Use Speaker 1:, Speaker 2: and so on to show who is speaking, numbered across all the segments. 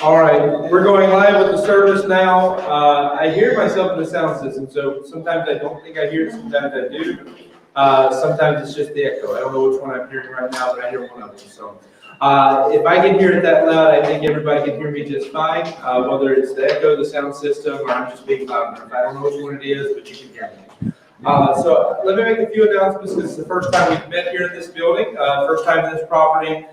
Speaker 1: All right, we're going live with the service now. I hear myself in the sound system, so sometimes I don't think I hear it, sometimes I do. Sometimes it's just the echo. I don't know which one I'm hearing right now, but I hear one of them. So if I can hear it that loud, I think everybody can hear me just fine, whether it's the echo, the sound system, or I'm just being loud enough. I don't know which one it is, but you can hear me. So let me make a few announcements. This is the first time we've met here in this building, first time in this property.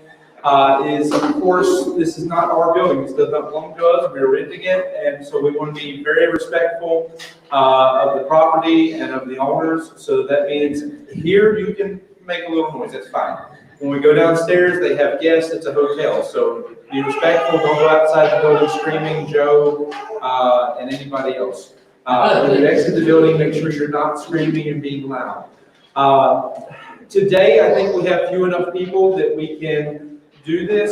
Speaker 1: Is of course, this is not our building. This does not belong to us. We're renting it, and so we want to be very respectful of the property and of the owners. So that means here you can make a little noise. That's fine. When we go downstairs, they have guests. It's a hotel, so be respectful. Don't go outside the building screaming, Joe, and anybody else. When you exit the building, make sure you're not screaming and being loud. Today, I think we have few enough people that we can do this.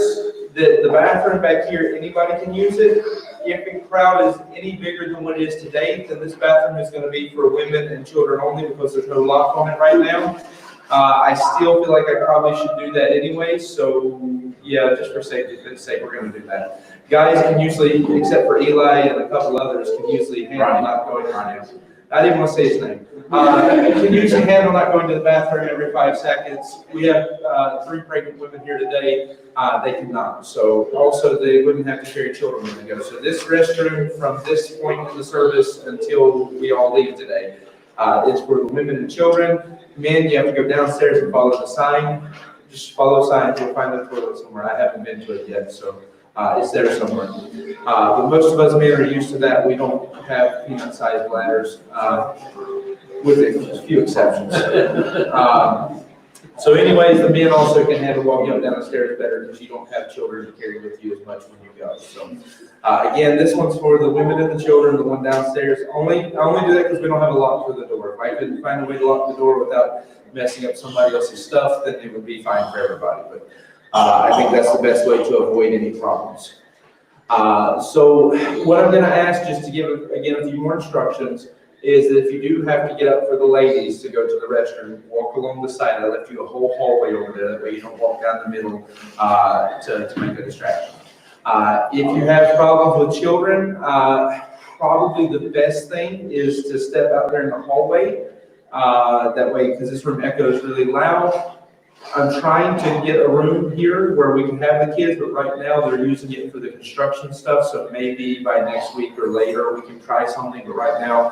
Speaker 1: The bathroom back here, anybody can use it. If the crowd is any bigger than what it is today, then this bathroom is going to be for women and children only because there's no lock on it right now. I still feel like I probably should do that anyway, so yeah, just for safety's sake, we're going to do that. Guys can usually, except for Eli and a couple others, can usually handle not going right now. I didn't want to say his name. Can usually handle not going to the bathroom every 5 seconds. We have 3 pregnant women here today. They cannot. So also they wouldn't have to carry children when they go. So this restroom from this point in the service until we all leave today is for the women and children. Men, you have to go downstairs and follow the sign. Just follow signs. You'll find the toilet somewhere. I haven't been to it yet, so it's there somewhere. But most of us men are used to that. We don't have peanut-sized bladders, with a few exceptions. So anyways, the men also can handle walking up down the stairs better because you don't have children to carry with you as much when you go. So again, this one's for the women and the children, the one downstairs. I only do that because we don't have a lock for the door. If I could find a way to lock the door without messing up somebody else's stuff, then it would be fine for everybody. But I think that's the best way to avoid any problems. So what I'm going to ask, just to give, again, a few more instructions, is that if you do have to get up for the ladies to go to the restroom, walk along the side. I left you a whole hallway over there, that way you don't walk down the middle to make a distraction. If you have problems with children, probably the best thing is to step out there in the hallway. That way, because this room echoes really loud. I'm trying to get a room here where we can have the kids, but right now they're using it for the construction stuff, so maybe by next week or later we can try something, but right now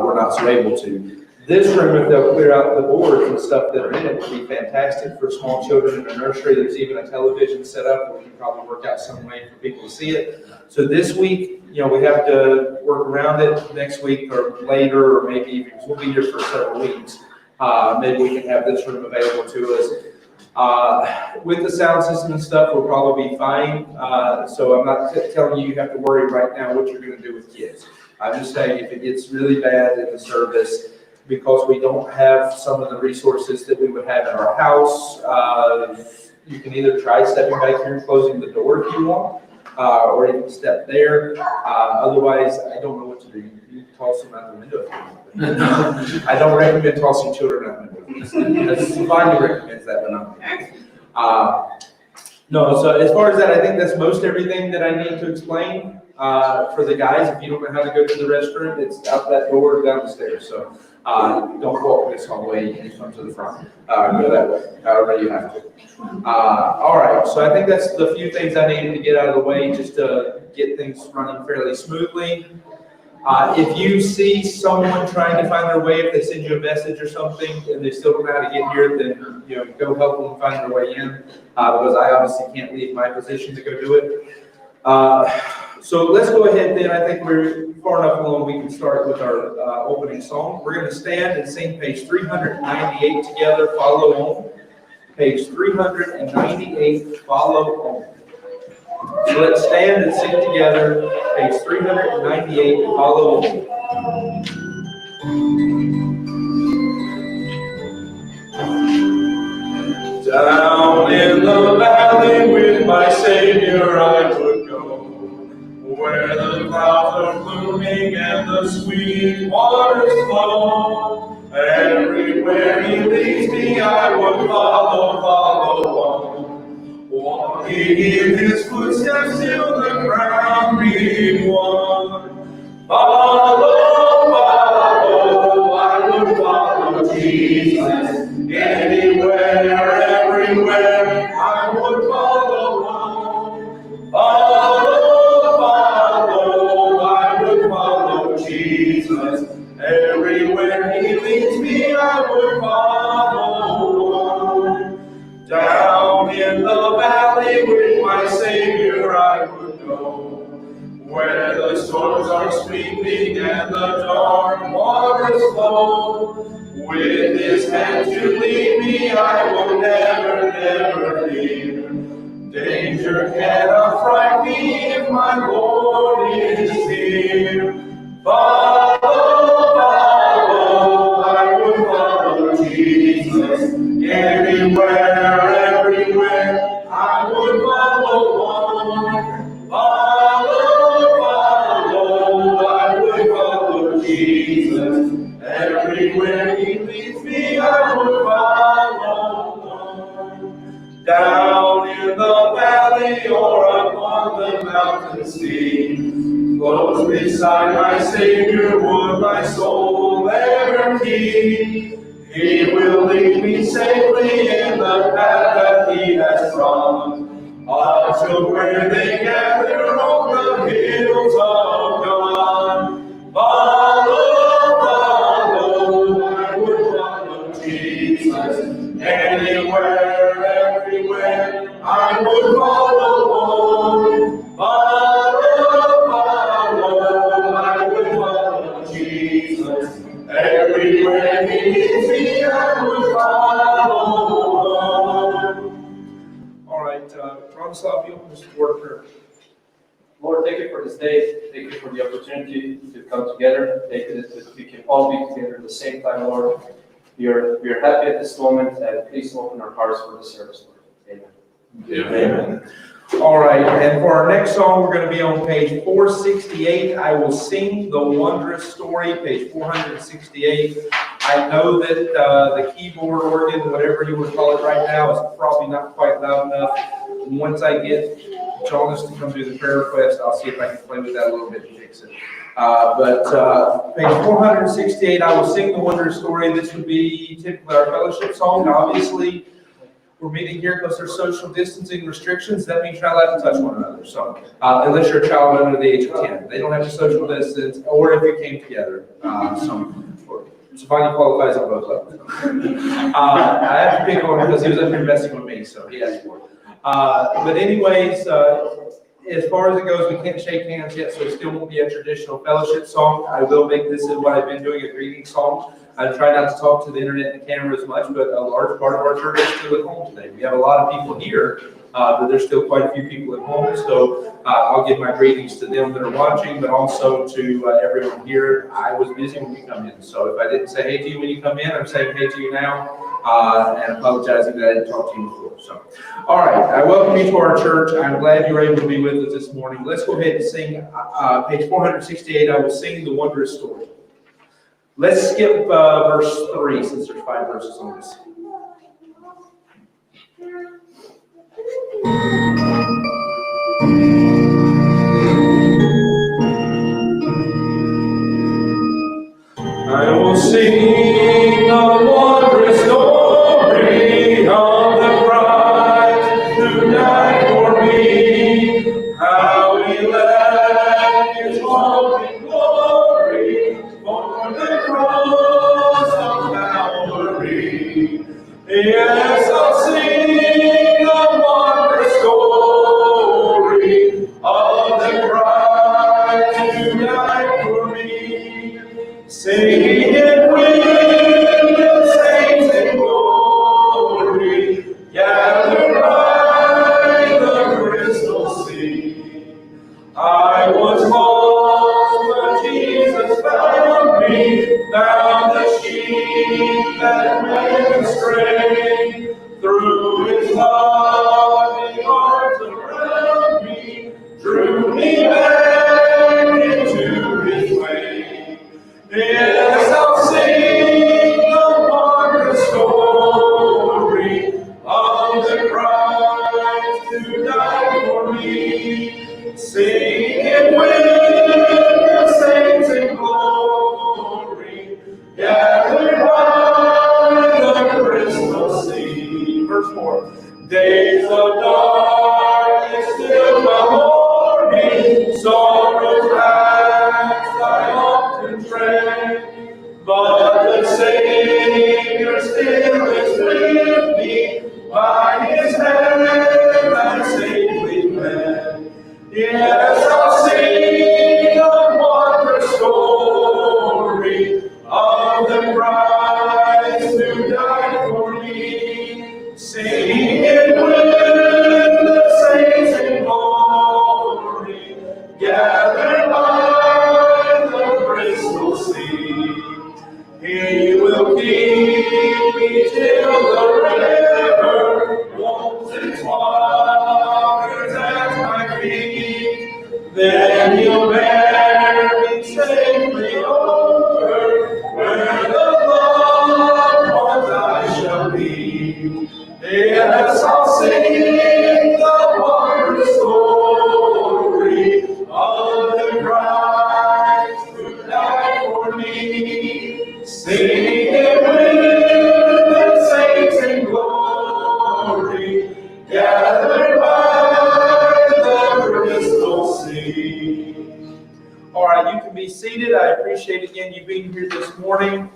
Speaker 1: we're not so able to. This room, if they'll clear out the boards and stuff that are in it, would be fantastic for small children in a nursery. There's even a television set up where we can probably work out some way for people to see it. So this week, we have to work around it. Next week or later, or maybe we'll be here for several weeks. Maybe we can have this room available to us. With the sound system and stuff, we'll probably be fine. So I'm not telling you have to worry right now what you're going to do with kids. I'm just saying if it gets really bad in the service, because we don't have some of the resources that we would have in our house, you can either try stepping back here and closing the door if you want, or you can step there. Otherwise, I don't know what to do. You can toss them out the window if you want. I don't recommend tossing children out the window. That's fine to recommend that, but not. No, so as far as that, I think that's most everything that I need to explain. For the guys, if you don't know how to go to the restroom, it's out that door or down the stairs. So don't walk this hallway and come to the front. Go that way, however you have to. All right, so I think that's the few things I needed to get out of the way just to get things running fairly smoothly. If you see someone trying to find their way, if they send you a message or something and they still don't know how to get here, then go help them find their way in, because I obviously can't leave my position to go do it. So let's go ahead then. I think we're far enough along we can start with our opening song. We're going to stand and sing page 398 together, Follow On. Page 398, Follow On. So let's stand and sing together, page 398, Follow On. Down in the valley with my Savior I would go, where the clouds are blooming and the sweet waters flow. Everywhere He leads me I would follow on.
Speaker 2: in his footsteps till the crown be won. Follow, follow, I would follow Jesus. Anywhere, everywhere, I would follow on. Follow, follow, I would follow Jesus. Everywhere he leads me, I would follow on. Down in the valley with my Savior I would go, where the storms are sweeping and the dark waters flow. With his hand to lead me, I will never, never fear. Danger cannot frighten me if my Lord is here. Follow, follow, I will follow Jesus. Anywhere, everywhere, I would follow on. Follow, follow, I would follow Jesus. Everywhere he leads me, I would follow on. Down in the valley or upon the mountain sea, close beside my Savior would my soul ever keep. He will lead me safely in the path that he has trod, until where they gather on the hills of God. Follow, follow, I would follow Jesus. Anywhere, everywhere, I would follow on. Follow, follow, I would follow Jesus. Everywhere he leads me, I would follow on.
Speaker 1: All right, Bronislav, you open this word of prayer.
Speaker 3: Lord, thank you for this day. Thank you for the opportunity to come together. Thank you that we can all be together at the same time, Lord. We are happy at this moment, and please open our hearts for the service, Lord. Amen.
Speaker 1: Amen. All right, and for our next song, we're going to be on page 468. I will sing the wondrous story, page 468. I know that the keyboard organ, whatever you would call it right now, is probably not quite loud enough. Once I get Jonas to come do the prayer request, I'll see if I can play with that a little bit and fix it. But page 468, I will sing the wondrous story. This would be typically our fellowship song. Obviously, we're meeting here because there's social distancing restrictions. That means you're not allowed to touch one another. So unless you're a child under the age of 10, they don't have to social distance, or if you came together. Savani qualifies on both levels. I have to pick on him because he was up here messing with me, so he asked for it. But anyways, as far as it goes, we can't shake hands yet, so it still won't be a traditional fellowship song. I will make this is what I've been doing, a greeting song. I try not to talk to the internet and camera as much, but a large part of our church is still at home today. We have a lot of people here, but there's still quite a few people at home. So I'll give my greetings to them that are watching, but also to everyone here. I was busy when you come in, so if I didn't say hey to you when you come in, I'm saying hey to you now, and apologizing that I didn't talk to you before. So, all right, I welcome you to our church. I'm glad you were able to be with us this morning. Let's go ahead and sing page 468. I will sing the wondrous story. Let's skip verse 3 since there's 5 verses on this.
Speaker 2: I will sing the wondrous story of the Christ who died for me, how he left his hope in glory for the cross of Calvary. who died for me. Sing it with the saints in glory, gathered by the crystal sea. Verse 4. Days of darkness still before me, sorrow's paths I often tread, but the Savior still is with me, by His hand I'm safely led. Yes, I'll sing the wondrous story of the Christ who died for me. Sing it with the saints in glory, gathered by the crystal sea. He will keep me till the river rolls its waters at my feet. Then He'll bear me safely over where the loved ones I shall be. Yes, I'll sing the wondrous story of the Christ who died for me. Sing it with the saints in glory, gathered by the crystal sea.
Speaker 1: All right, you can be seated. I appreciate again you being here this morning.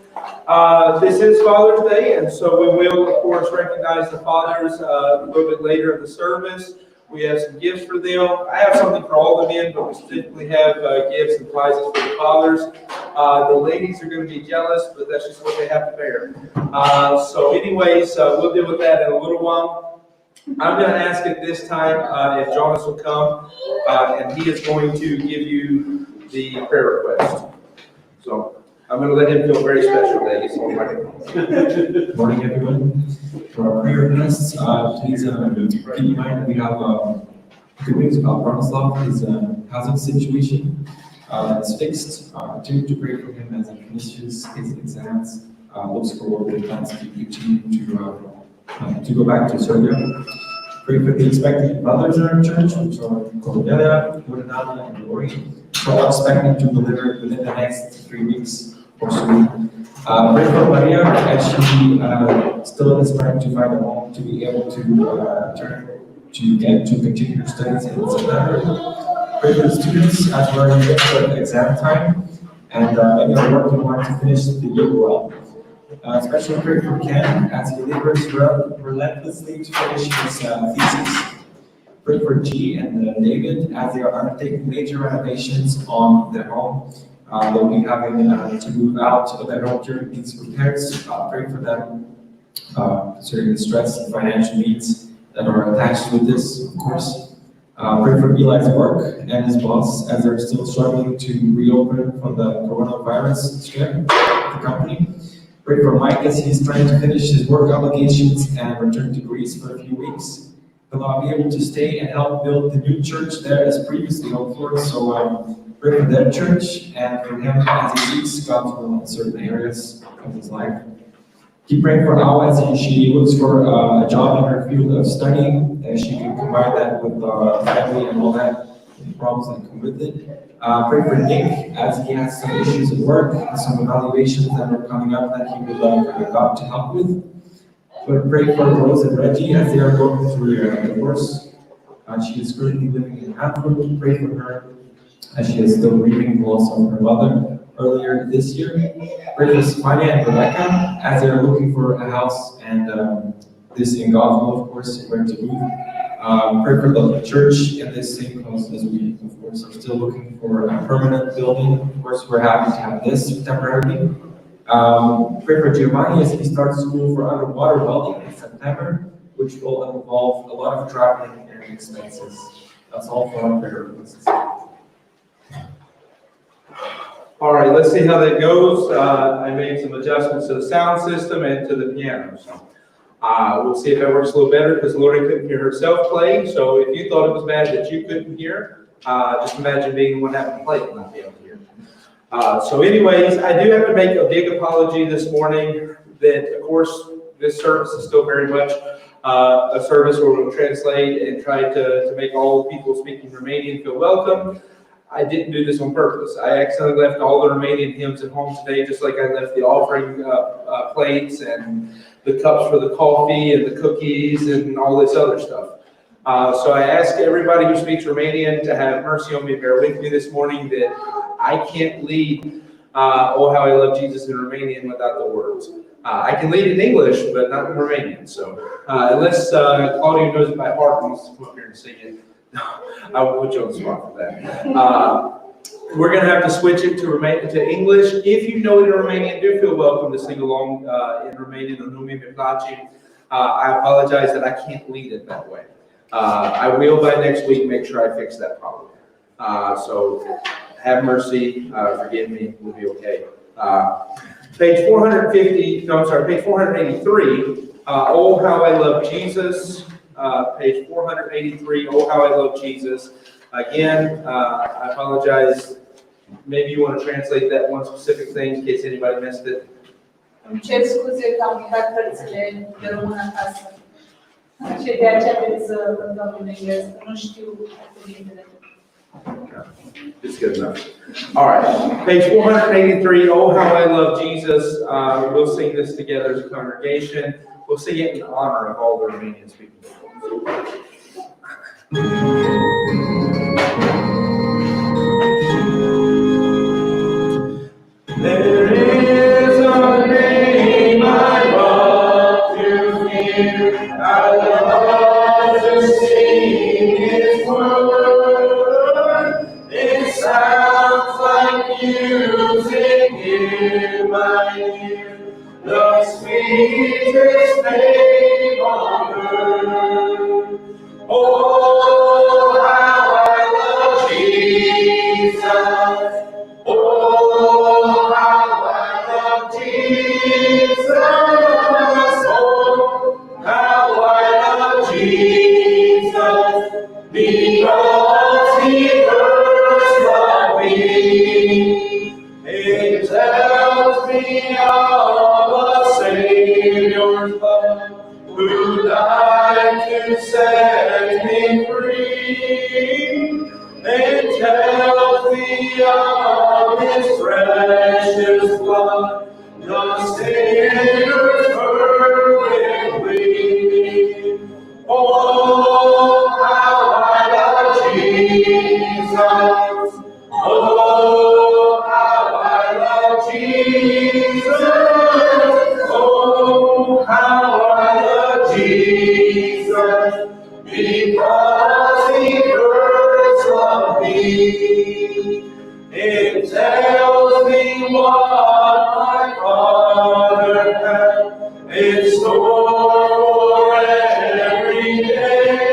Speaker 1: This is Father's Day, and so we will, of course, recognize the fathers a little bit later in the service. We have some gifts for them. I have something for all the men, but we specifically have gifts and prizes for the fathers. The ladies are going to be jealous, but that's just what they have to bear. So anyways, we'll deal with that in a little while. I'm going to ask at this time if Jonas will come, and he is going to give you the prayer request. So I'm going to let him feel very special today. He's on microphone.
Speaker 4: Good morning, everyone. For our prayer requests, please keep in mind we have good news about Bronislav, his housing situation is fixed. To pray for him as he finishes his exams, looks forward to plans to continue to go back to Serbia. Pray for the expected brothers in our church, which are Cordelia, Gordana, and Lori. So I'm expecting to deliver within the next 3 weeks or so. Pray for Maria, as she still is trying to find a home to be able to return to get to continue her studies in September. Pray for the students as we're in the exam time, and maybe are working hard to finish the year well. Especially pray for Ken as he labors relentlessly to finish his thesis. Pray for G and David as they are undertaking major renovations on their home. They'll be having to move out of their home during these repairs. Pray for them considering the stress and financial needs that are attached with this, of course. Pray for Eli's work and his boss as they're still struggling to reopen from the coronavirus scare of the company. Pray for Mike as he's trying to finish his work obligations and return to Greece for a few weeks. He'll not be able to stay and help build the new church there as previously hoped for, so pray for their church and for him as he seeks God's will in certain areas of his life. Keep praying for Al as she looks for a job in her field of studying, and she can combine that with family and all that problems that come with it. Pray for Nick as he has some issues at work and some evaluations that are coming up that he would like God to help with. But pray for Rose and Reggie as they are going through a divorce. She is currently living in Hamburg. Pray for her as she is still grieving the loss of her mother earlier this year. Pray for Sophia and Rebecca as they are looking for a house and this in God's will, of course, where to move. Pray for the church in this same house as we, of course, are still looking for a permanent building. Of course, we're happy to have this temporarily. Pray for Giovanni as he starts school for underwater welding in September, which will involve a lot of traveling and expenses. That's all for our prayer requests.
Speaker 1: All right, let's see how that goes. I made some adjustments to the sound system and to the piano. So we'll see if that works a little better because Lori couldn't hear herself playing. So if you thought it was bad that you couldn't hear, just imagine being the one having to play and not be able to hear. So anyways, I do have to make a big apology this morning that, of course, this service is still very much a service where we'll translate and try to make all people speaking Romanian feel welcome. I didn't do this on purpose. I accidentally left all the Romanian hymns at home today, just like I left the offering plates and the cups for the coffee and the cookies and all this other stuff. So I ask everybody who speaks Romanian to have mercy on me, bear with me this morning, that I can't lead Oh How I Love Jesus in Romanian without the words. I can lead in English, but not in Romanian. So unless Claudia knows it by heart and wants to come up here and sing it, I will put you on the spot for that. We're going to have to switch it to English. If you know it in Romanian, do feel welcome to sing along in Romanian. I apologize that I can't lead it that way. I will by next week make sure I fix that problem. So have mercy, forgive me, we'll be okay. Page 483, Oh How I Love Jesus. Page 483, Oh How I Love Jesus. Again, I apologize. Maybe you want to translate that one specific thing in case anybody missed it.
Speaker 5: Îmi cer scuze că am uitat cărțile de română acasă. Și de aceea trebuie să dăm în engleză. Nu știu cuvintele.
Speaker 1: It's good enough. All right, page 483, Oh How I Love Jesus. We'll sing this together as a congregation. We'll sing it in honor of all the Romanian speaking people.
Speaker 2: There is a name I love to hear. I love to sing His word. It sounds like music in my ear, the sweetest name on earth. Oh, how I love Jesus. Oh, how I love Jesus. Oh, how I love Jesus. Because He first loved me. It tells me of a Savior's love, who died to set me free. It tells me of His precious blood, the sinner's perfect plea. Oh, how I love Jesus. Oh, how I love Jesus. Oh, how I love Jesus. Because He first loved me. It tells me what my Father had in store for every day.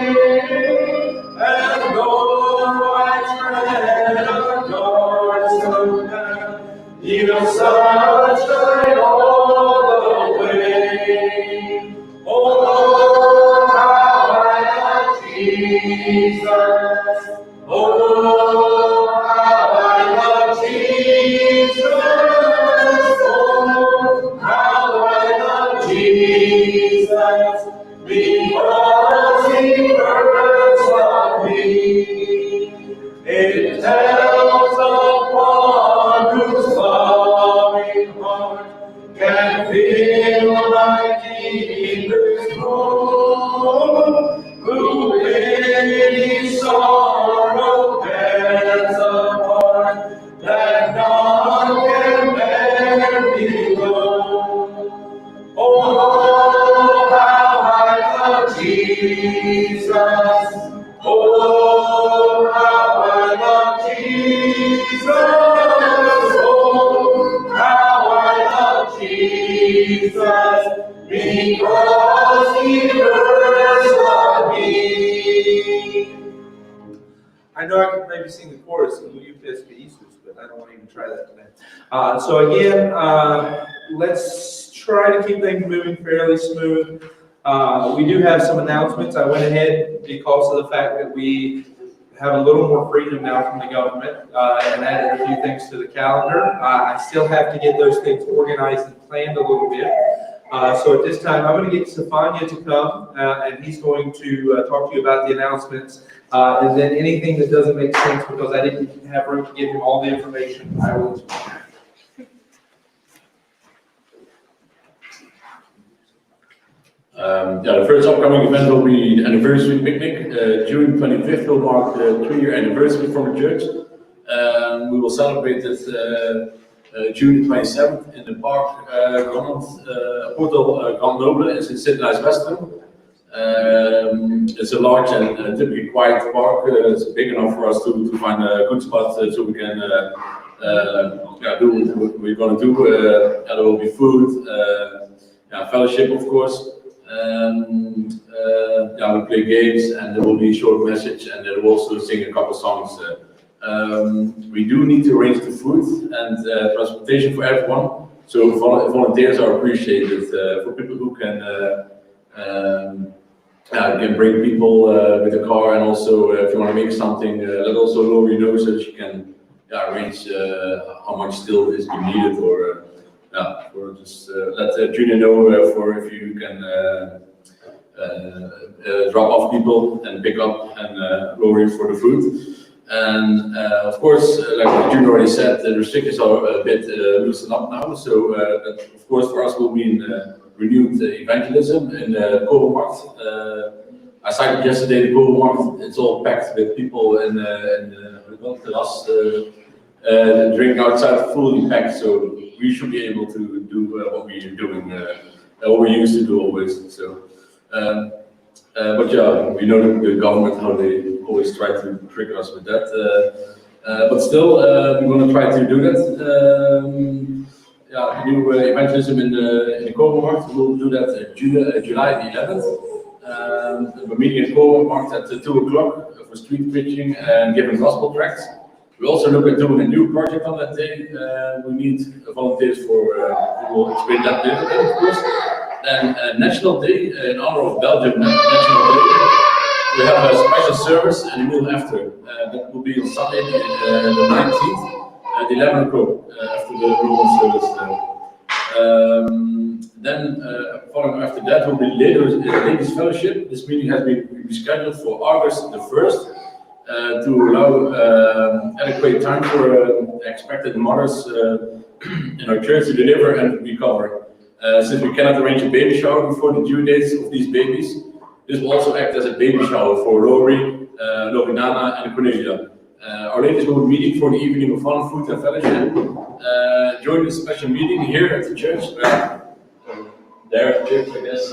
Speaker 2: And though I tread a darksome path, He'll sunshine all the way. Oh, how I love Jesus. Oh, how I love Jesus. Oh, how I love Jesus. Because He first loved me. It tells of one whose loving heart can feel my deepest woe, who in sorrow bears a part that none can bear below. Oh, how I love Jesus. Oh, how I love Jesus. Oh, how I love Jesus. Because He first loved me.
Speaker 1: I know I could maybe sing the chorus of You Pissed Me Easters, but I don't want to even try that today. So again, let's try to keep things moving fairly smooth. We do have some announcements. I went ahead because of the fact that we have a little more freedom now from the government and added a few things to the calendar. I still have to get those things organized and planned a little bit. So at this time, I'm going to get Stefania to come, and he's going to talk to you about the announcements. And then anything that doesn't make sense because I didn't have room to give him all the information, I will explain.
Speaker 6: The first upcoming event will be the anniversary picnic. June 25th will mark the 3-year anniversary from the church. We will celebrate it June 27th in the park Hotel Grand Noble in Sint-Niklaas-Westeren. It's a large and typically quiet park. It's big enough for us to find a good spot so we can do what we're going to do. There will be food, fellowship, of course. We play games, and there will be a short message, and they will also sing a couple songs. We do need to arrange the food and transportation for everyone, so volunteers are appreciated for people who can bring people with a car, and also if you want to make something, let also Lori know so she can arrange how much still is being needed, or just let Junior know for if you can drop off people and pick up, and Lori for the food. And of course, like Junior already said, the restrictions are a bit loosened up now. So that, of course, for us will mean renewed evangelism in the Kogelmarkt. I cited yesterday the Kogelmarkt. It's all packed with people in the last drink outside, fully packed. So we should be able to do what we're doing, what we used to do always. So. But yeah, we know the government, how they always try to trick us with that. But still, we're going to try to do that. New evangelism in the Kogelmarkt. We'll do that July the 11th. We're meeting in Kogelmarkt at 2 o'clock for street preaching and giving gospel tracts. We also look at doing a new project on that day. We need volunteers for, we will explain that later, of course. Then National Day, in honor of Belgium National Day, we have a special service and a meal after. That will be on Sunday, the 19th, at 11 o'clock, after the normal service. Then, following after that, will be Ladies Fellowship. This meeting has been rescheduled for August the 1st to allow adequate time for expected mothers in our church to deliver and recover. Since we cannot arrange a baby shower before the due dates of these babies, this will also act as a baby shower for Lori, Lorinana, and Cornelia. Our ladies will be meeting for the evening of fun, food, and fellowship. Join this special meeting here at the church. There at the church, I guess.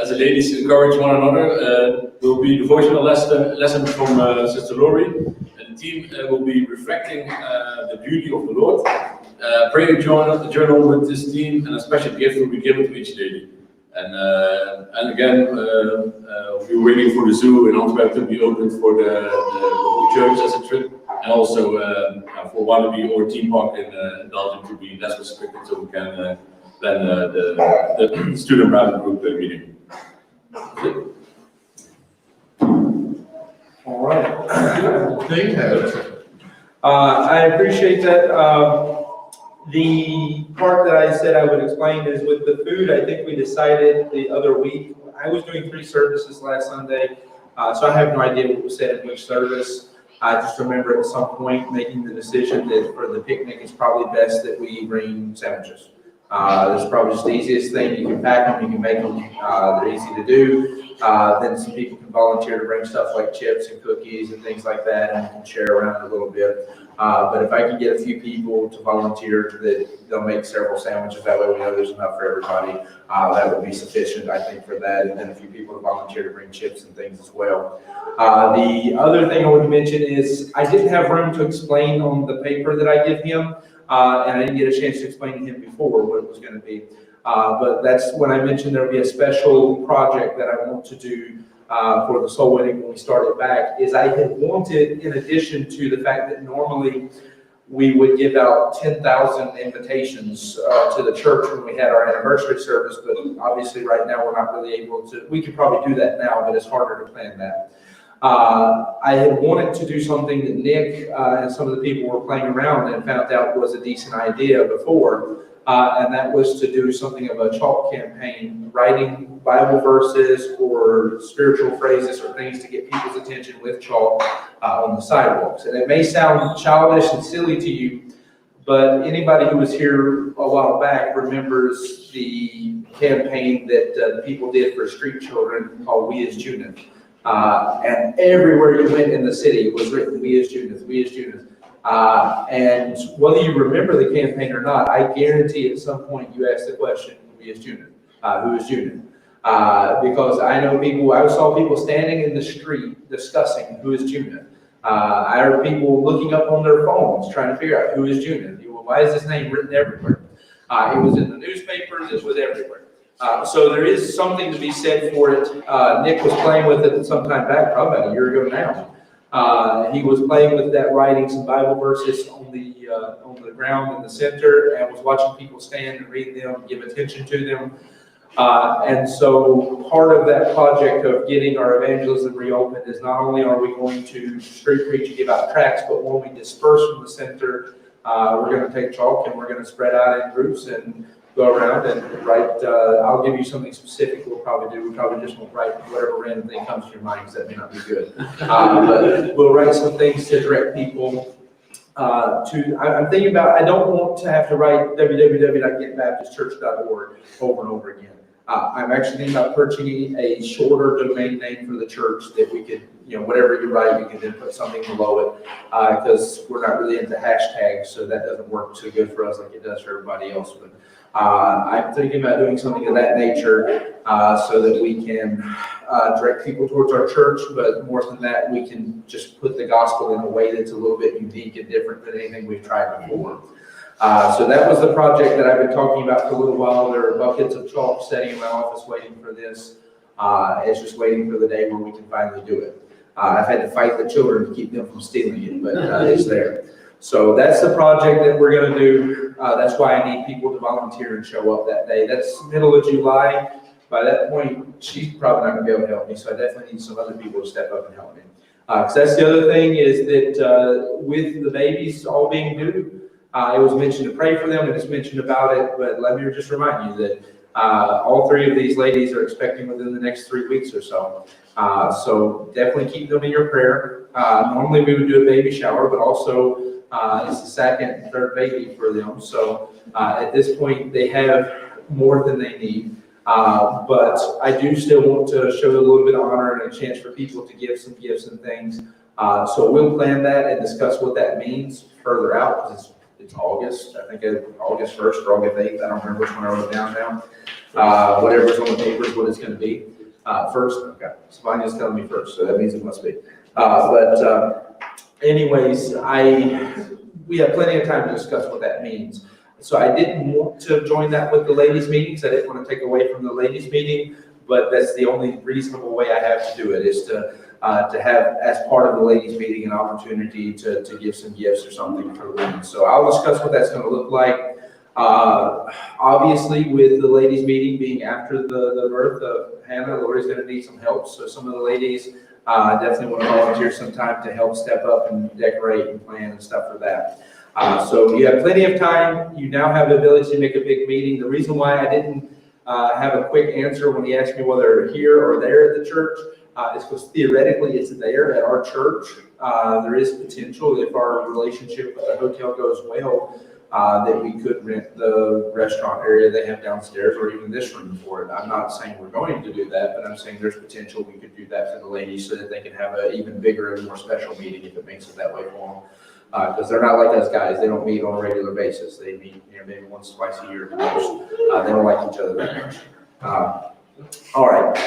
Speaker 6: As the ladies encourage one another, will be devotional lesson from Sister Lori, and the team will be reflecting the beauty of the Lord. Prayer journal with this team, and a special gift will be given to each lady. And again, we're waiting for the zoo in Antwerp to be opened for the whole church as a trip, and also for Walibi or Team Park in Belgium to be less restricted, so we can plan the student private group meeting.
Speaker 1: All right. Thank you. I appreciate that. The part that I said I would explain is with the food. I think we decided the other week. I was doing 3 services last Sunday, so I have no idea what was said in which service. I just remember at some point making the decision that for the picnic, it's probably best that we bring sandwiches. That's probably just the easiest thing. You can pack them, you can make them. They're easy to do. Then some people can volunteer to bring stuff like chips and cookies and things like that, and you can share around a little bit. But if I could get a few people to volunteer that they'll make several sandwiches, that way we know there's enough for everybody. That would be sufficient, I think, for that. And then a few people to volunteer to bring chips and things as well. The other thing I would mention is I didn't have room to explain on the paper that I give him, and I didn't get a chance to explain to him before what it was going to be. But that's when I mentioned there would be a special project that I want to do for the soul winning when we started back, is I had wanted, in addition to the fact that normally we would give out 10,000 invitations to the church when we had our anniversary service, but obviously right now we're not really able to. We could probably do that now, but it's harder to plan that. I had wanted to do something that Nick and some of the people were playing around and found out was a decent idea before. and that was to do something of a chalk campaign, writing Bible verses or spiritual phrases or things to get people's attention with chalk on the sidewalks. And it may sound childish and silly to you, but anybody who was here a while back remembers the campaign that the people did for street children called We As Junith. And everywhere you went in the city, it was written, We As Junith, We As Junith. And whether you remember the campaign or not, I guarantee at some point you asked the question, We As Junith, who is Junith? Because I know people, I saw people standing in the street discussing who is Junith. I heard people looking up on their phones trying to figure out who is Junith. Why is this name written everywhere? It was in the newspapers, it was everywhere. So there is something to be said for it. Nick was playing with it some time back, probably about a year ago now. He was playing with that, writing some Bible verses on the ground in the center, and was watching people stand and read them, give attention to them. And so part of that project of getting our evangelism reopened is not only are we going to street preach and give out tracts, but when we disperse from the center, we're going to take chalk and we're going to spread out in groups and go around and write. I'll give you something specific we'll probably do. We probably just won't write whatever random thing comes to your mind, because that may not be good. But we'll write some things to direct people I'm thinking about, I don't want to have to write www.getbaptistchurch.org over and over again. I'm actually thinking about purchasing a shorter domain name for the church that we could, whatever you write, we can then put something below it, because we're not really into hashtags, so that doesn't work so good for us like it does for everybody else. But I'm thinking about doing something of that nature so that we can direct people towards our church, but more than that, we can just put the gospel in a way that's a little bit unique and different than anything we've tried before. So that was the project that I've been talking about for a little while. There are buckets of chalk sitting in my office waiting for this. It's just waiting for the day when we can finally do it. I've had to fight the children to keep them from stealing it, but it's there. So that's the project that we're going to do. That's why I need people to volunteer and show up that day. That's middle of July. By that point, she's probably not going to be able to help me, so I definitely need some other people to step up and help me. Because that's the other thing is that with the babies all being due, it was mentioned to pray for them, and it's mentioned about it, but let me just remind you that all three of these ladies are expecting within the next 3 weeks or so. So definitely keep them in your prayer. Normally we would do a baby shower, but also it's the second and third baby for them. So at this point, they have more than they need. But I do still want to show a little bit of honor and a chance for people to give some gifts and things. So we'll plan that and discuss what that means further out, because it's August. I think it's August 1st or August 8th. I don't remember which one I wrote down now. Whatever's on the paper is what it's going to be. First, okay. Savannah's telling me first, so that means it must be. Anyways, we have plenty of time to discuss what that means. So I didn't want to join that with the ladies' meetings. I didn't want to take away from the ladies' meeting, but that's the only reasonable way I have to do it, is to have, as part of the ladies' meeting, an opportunity to give some gifts or something for the women. So I'll discuss what that's going to look like. Obviously, with the ladies' meeting being after the birth of Hannah, Lori's going to need some help. So some of the ladies definitely want to volunteer some time to help step up and decorate and plan and stuff for that. So you have plenty of time. You now have the ability to make a big meeting. The reason why I didn't have a quick answer when he asked me whether here or there at the church is because theoretically it's there at our church. There is potential, if our relationship with the hotel goes well, that we could rent the restaurant area they have downstairs or even this room for it. I'm not saying we're going to do that, but I'm saying there's potential we could do that for the ladies so that they can have an even bigger and more special meeting if it makes it that way for them. Because they're not like us guys. They don't meet on a regular basis. They meet maybe once, twice a year at most. They don't like each other that much. All right.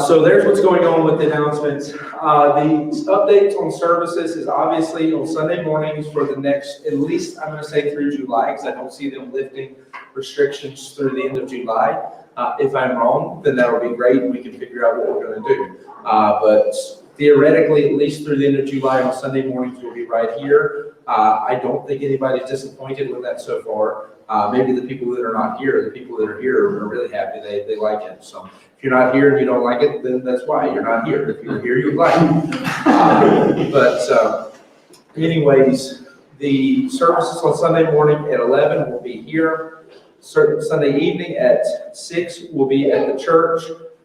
Speaker 1: So there's what's going on with the announcements. The updates on services is obviously on Sunday mornings for the next, at least I'm going to say through July, because I don't see them lifting restrictions through the end of July. If I'm wrong, then that'll be great. We can figure out what we're going to do. But theoretically, at least through the end of July on Sunday mornings, we'll be right here. I don't think anybody's disappointed with that so far. Maybe the people that are not here, the people that are here are really happy. They like it. So if you're not here and you don't like it, then that's why you're not here. If you're here, you like it. Anyways, the services on Sunday morning at 11 will be here. Sunday evening at 6 will be at the church,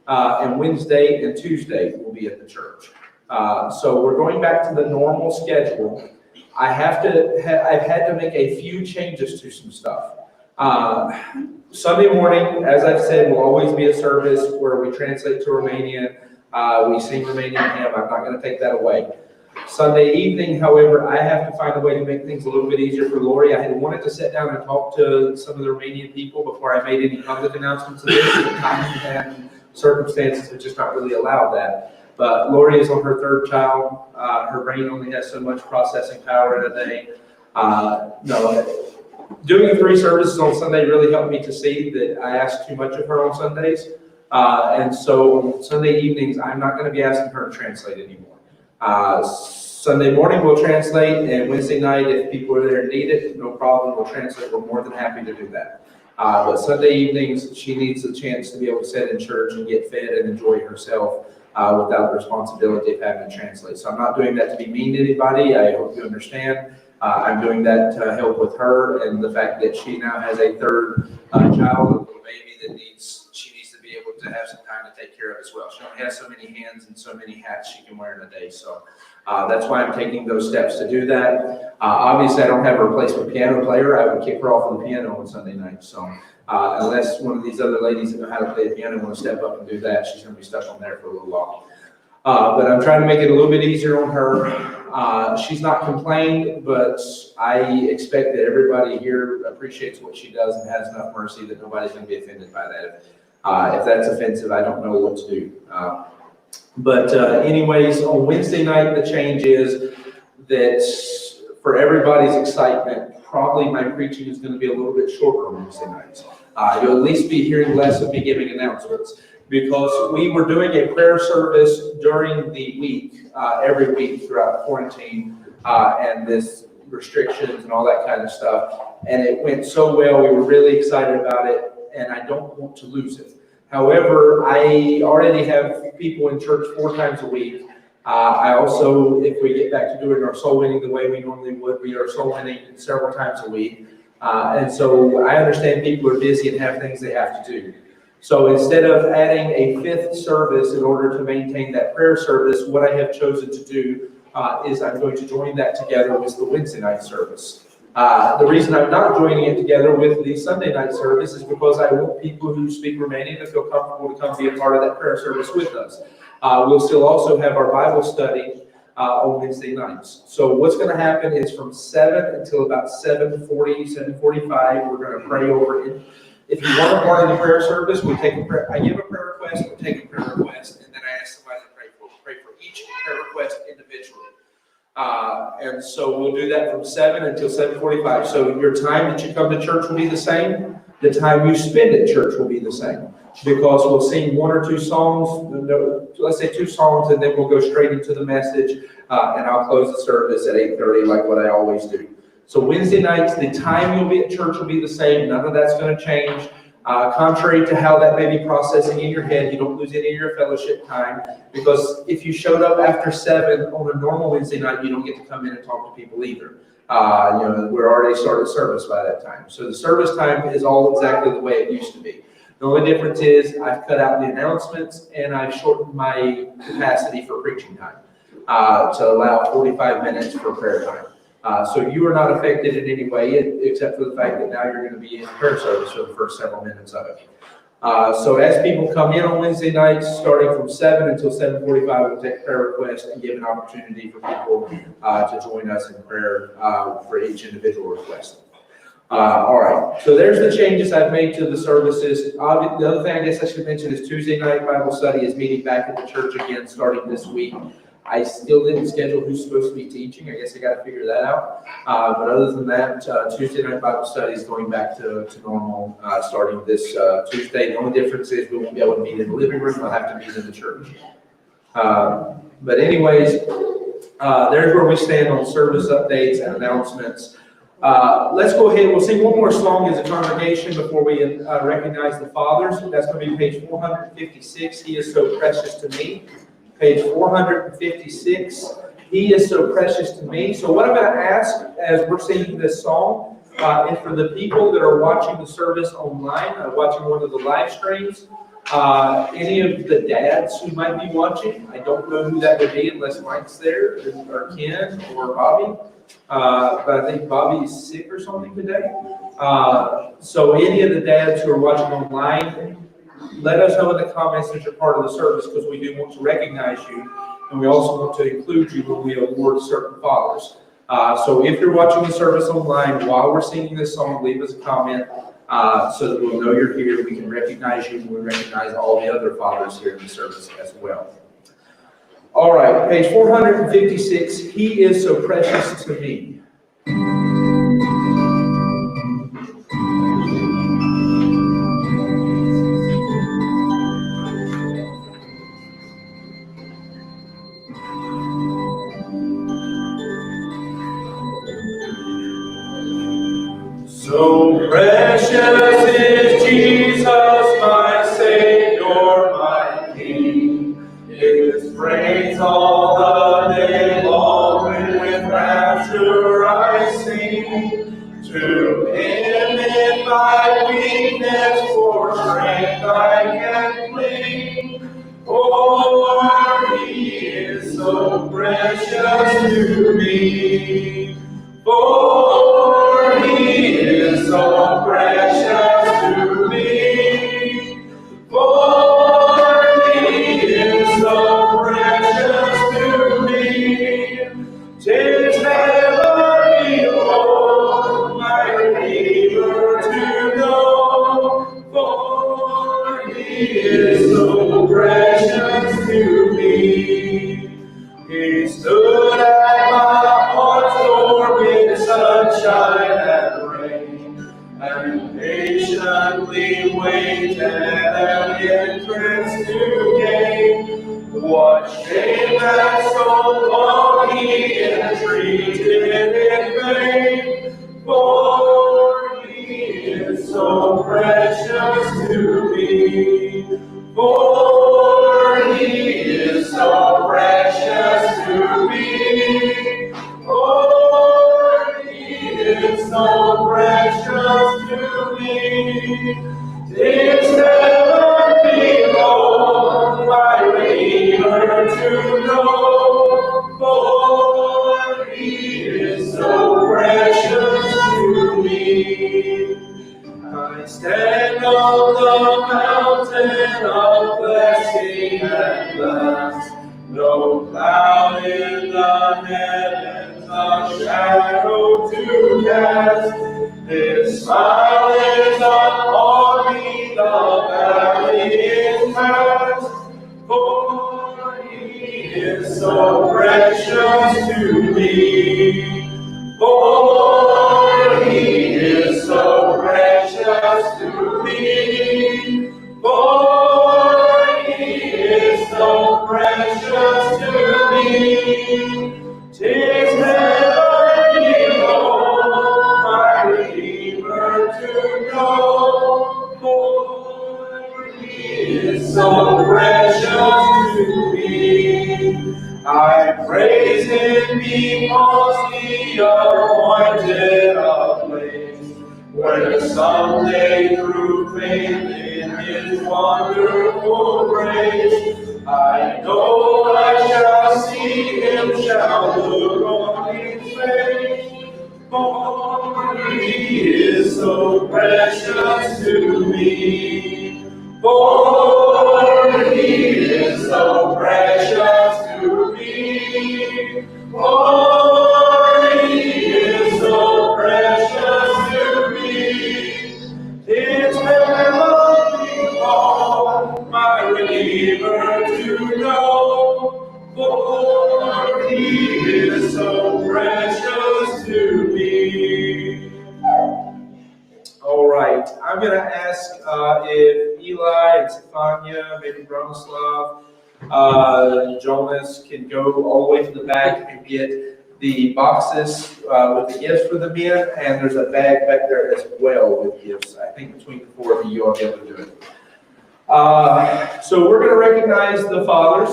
Speaker 1: and Wednesday and Tuesday will be at the church. So we're going back to the normal schedule. I've had to make a few changes to some stuff. Sunday morning, as I've said, will always be a service where we translate to Romanian. We sing Romanian hymn. I'm not going to take that away. Sunday evening, however, I have to find a way to make things a little bit easier for Lori. I had wanted to sit down and talk to some of the Romanian people before I made any public announcements of this. Time and circumstances have just not really allowed that. But Lori is on her third child. Her brain only has so much processing power in a day. Doing 3 services on Sunday really helped me to see that I ask too much of her on Sundays. And so on Sunday evenings, I'm not going to be asking her to translate anymore. Sunday morning we'll translate, and Wednesday night, if people are there and need it, no problem, we'll translate. We're more than happy to do that. But Sunday evenings, she needs a chance to be able to sit in church and get fed and enjoy herself without the responsibility of having to translate. So I'm not doing that to be mean to anybody. I hope you understand. I'm doing that to help with her and the fact that she now has a third child, a little baby that she needs to be able to have some time to take care of as well. She only has so many hands and so many hats she can wear in a day. So that's why I'm taking those steps to do that. Obviously, I don't have a replacement piano player. I would kick her off on the piano on Sunday night. So unless one of these other ladies that know how to play the piano want to step up and do that, she's going to be stuck on there for a little while. But I'm trying to make it a little bit easier on her. She's not complained, but I expect that everybody here appreciates what she does and has enough mercy that nobody's going to be offended by that. If that's offensive, I don't know what to do. But anyways, on Wednesday night, the change is that for everybody's excitement, probably my preaching is going to be a little bit shorter on Wednesday nights. You'll at least be hearing less of me giving announcements, because we were doing a prayer service during the week, every week throughout quarantine and this restrictions and all that kind of stuff. And it went so well. We were really excited about it, and I don't want to lose it. However, I already have people in church 4 times a week. I also, if we get back to doing our soul winning the way we normally would, we are soul winning several times a week. And so I understand people are busy and have things they have to do. So instead of adding a 5th service in order to maintain that prayer service, what I have chosen to do is I'm going to join that together with the Wednesday night service. The reason I'm not joining it together with the Sunday night service is because I want people who speak Romanian to feel comfortable to come be a part of that prayer service with us. We'll still also have our Bible study on Wednesday nights. So what's going to happen is from 7 until about 7:40, 7:45, we're going to pray over it. If you want to part in the prayer service, we take a prayer. I give a prayer request, we take a prayer request, and then I ask somebody to pray for each prayer request individually. And so we'll do that from 7 until 7:45. So your time that you come to church will be the same. The time you spend at church will be the same, because we'll sing 1 or 2 songs, let's say 2 songs, and then we'll go straight into the message, and I'll close the service at 8:30 like what I always do. So Wednesday nights, the time you'll be at church will be the same. None of that's going to change. Contrary to how that may be processing in your head, you don't lose any of your fellowship time, because if you showed up after 7 on a normal Wednesday night, you don't get to come in and talk to people either. We're already started service by that time. So the service time is all exactly the way it used to be. The only difference is I've cut out the announcements and I've shortened my capacity for preaching time to allow 45 minutes for prayer time. So you are not affected in any way, except for the fact that now you're going to be in prayer service for the first several minutes of it. So as people come in on Wednesday nights, starting from 7 until 7:45, we'll take prayer requests and give an opportunity for people to join us in prayer for each individual request. All right, so there's the changes I've made to the services. The other thing I guess I should mention is Tuesday night Bible study is meeting back at the church again starting this week. I still didn't schedule who's supposed to be teaching. I guess I got to figure that out. But other than that, Tuesday night Bible study is going back to normal starting this Tuesday. The only difference is we won't be able to meet in the living room. We'll have to meet in the church. But anyways, there's where we stand on service updates and announcements. Let's go ahead. We'll sing one more song as a congregation before we recognize the fathers. That's going to be page 456. He is so precious to me. Page 456. He is so precious to me. So what I'm going to ask as we're singing this song is for the people that are watching the service online, watching one of the live streams. Any of the dads who might be watching, I don't know who that would be unless Mike's there, or Ken, or Bobby. But I think Bobby's sick or something today. So any of the dads who are watching online, let us know in the comments that you're part of the service, because we do want to recognize you, and we also want to include you when we award certain fathers. So if you're watching the service online while we're singing this song, leave us a comment so that we'll know you're here. We can recognize you, and we recognize all the other fathers here in the service as well. All right, page 456, He is so precious to me.
Speaker 2: So precious is Jesus, my Savior, my King. His praise all the day long, with rapture I sing. To Him in my weakness, for strength I can cling. For He is so precious to me. For He is so precious to me. For He is so precious to me. 'Tis heaven below, my Redeemer to know. For He is so precious to me. He stood at my heart's door with sunshine and rain, and patiently waited an entrance to gain. What shame that so long He entreated in vain, for He is so precious to me. For He is so precious to me. For He is so precious to me. 'Tis heaven below, my Redeemer to know. For He is so precious to me. I stand on the mountain of blessing at last. No cloud in the heavens, a shadow to cast. His smile is upon me, the valley is past. For He is so precious to me. For He is so precious to me. For He is so precious to me. 'Tis heaven below, my Redeemer to know. For He is so precious to me. I praise Him because He appointed a place where someday through faith in His wonderful grace, I know I shall see Him, shall look on His face. For He is so precious to me. For He is so precious to me. For He is so precious to me. 'Tis heaven below, my Redeemer to know. For He is so precious to me.
Speaker 1: All right, I'm going to ask if Eli and Stefania, maybe Bronislav, Jonas can go all the way to the back and get the boxes with the gifts for the men, and there's a bag back there as well with gifts. I think between the four of you, you'll be able to do it. So we're going to recognize the fathers.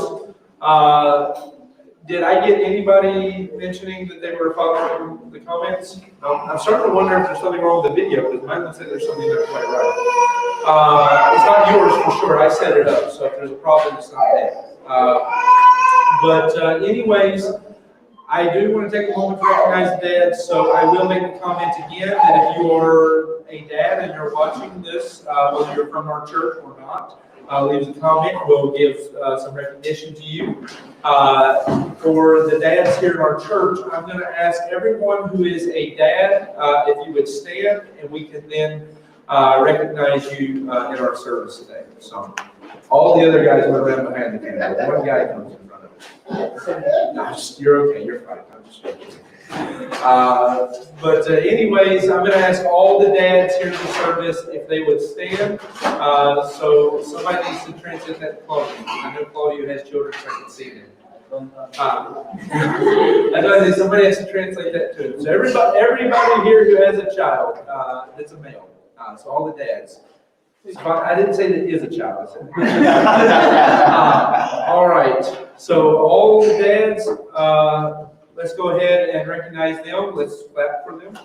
Speaker 1: Did I get anybody mentioning that they were following the comments? No, I'm starting to wonder if there's something wrong with the video, because mine looks like there's something not quite right. It's not yours for sure, I set it up, so if there's a problem, it's not there. Anyways, I do want to take a moment to recognize the dads, so I will make the comment again that if you are a dad and you're watching this, whether you're from our church or not, leave a comment, we'll give some recognition to you. For the dads here in our church, I'm going to ask everyone who is a dad if you would stand, and we can then recognize you in our service today. So all the other guys will run behind the camera. One guy comes in front of us. No, you're okay, you're fine. I'm just joking. Anyways, I'm going to ask all the dads here in the service if they would stand. So somebody needs to translate that to Claudia. I know Claudia has children, so I can see them. I know that somebody has to translate that too. So everybody here who has a child that's a male. So all the dads. I didn't say that is a child. I said. All right. So all the dads. Let's go ahead and recognize them. Let's clap for them.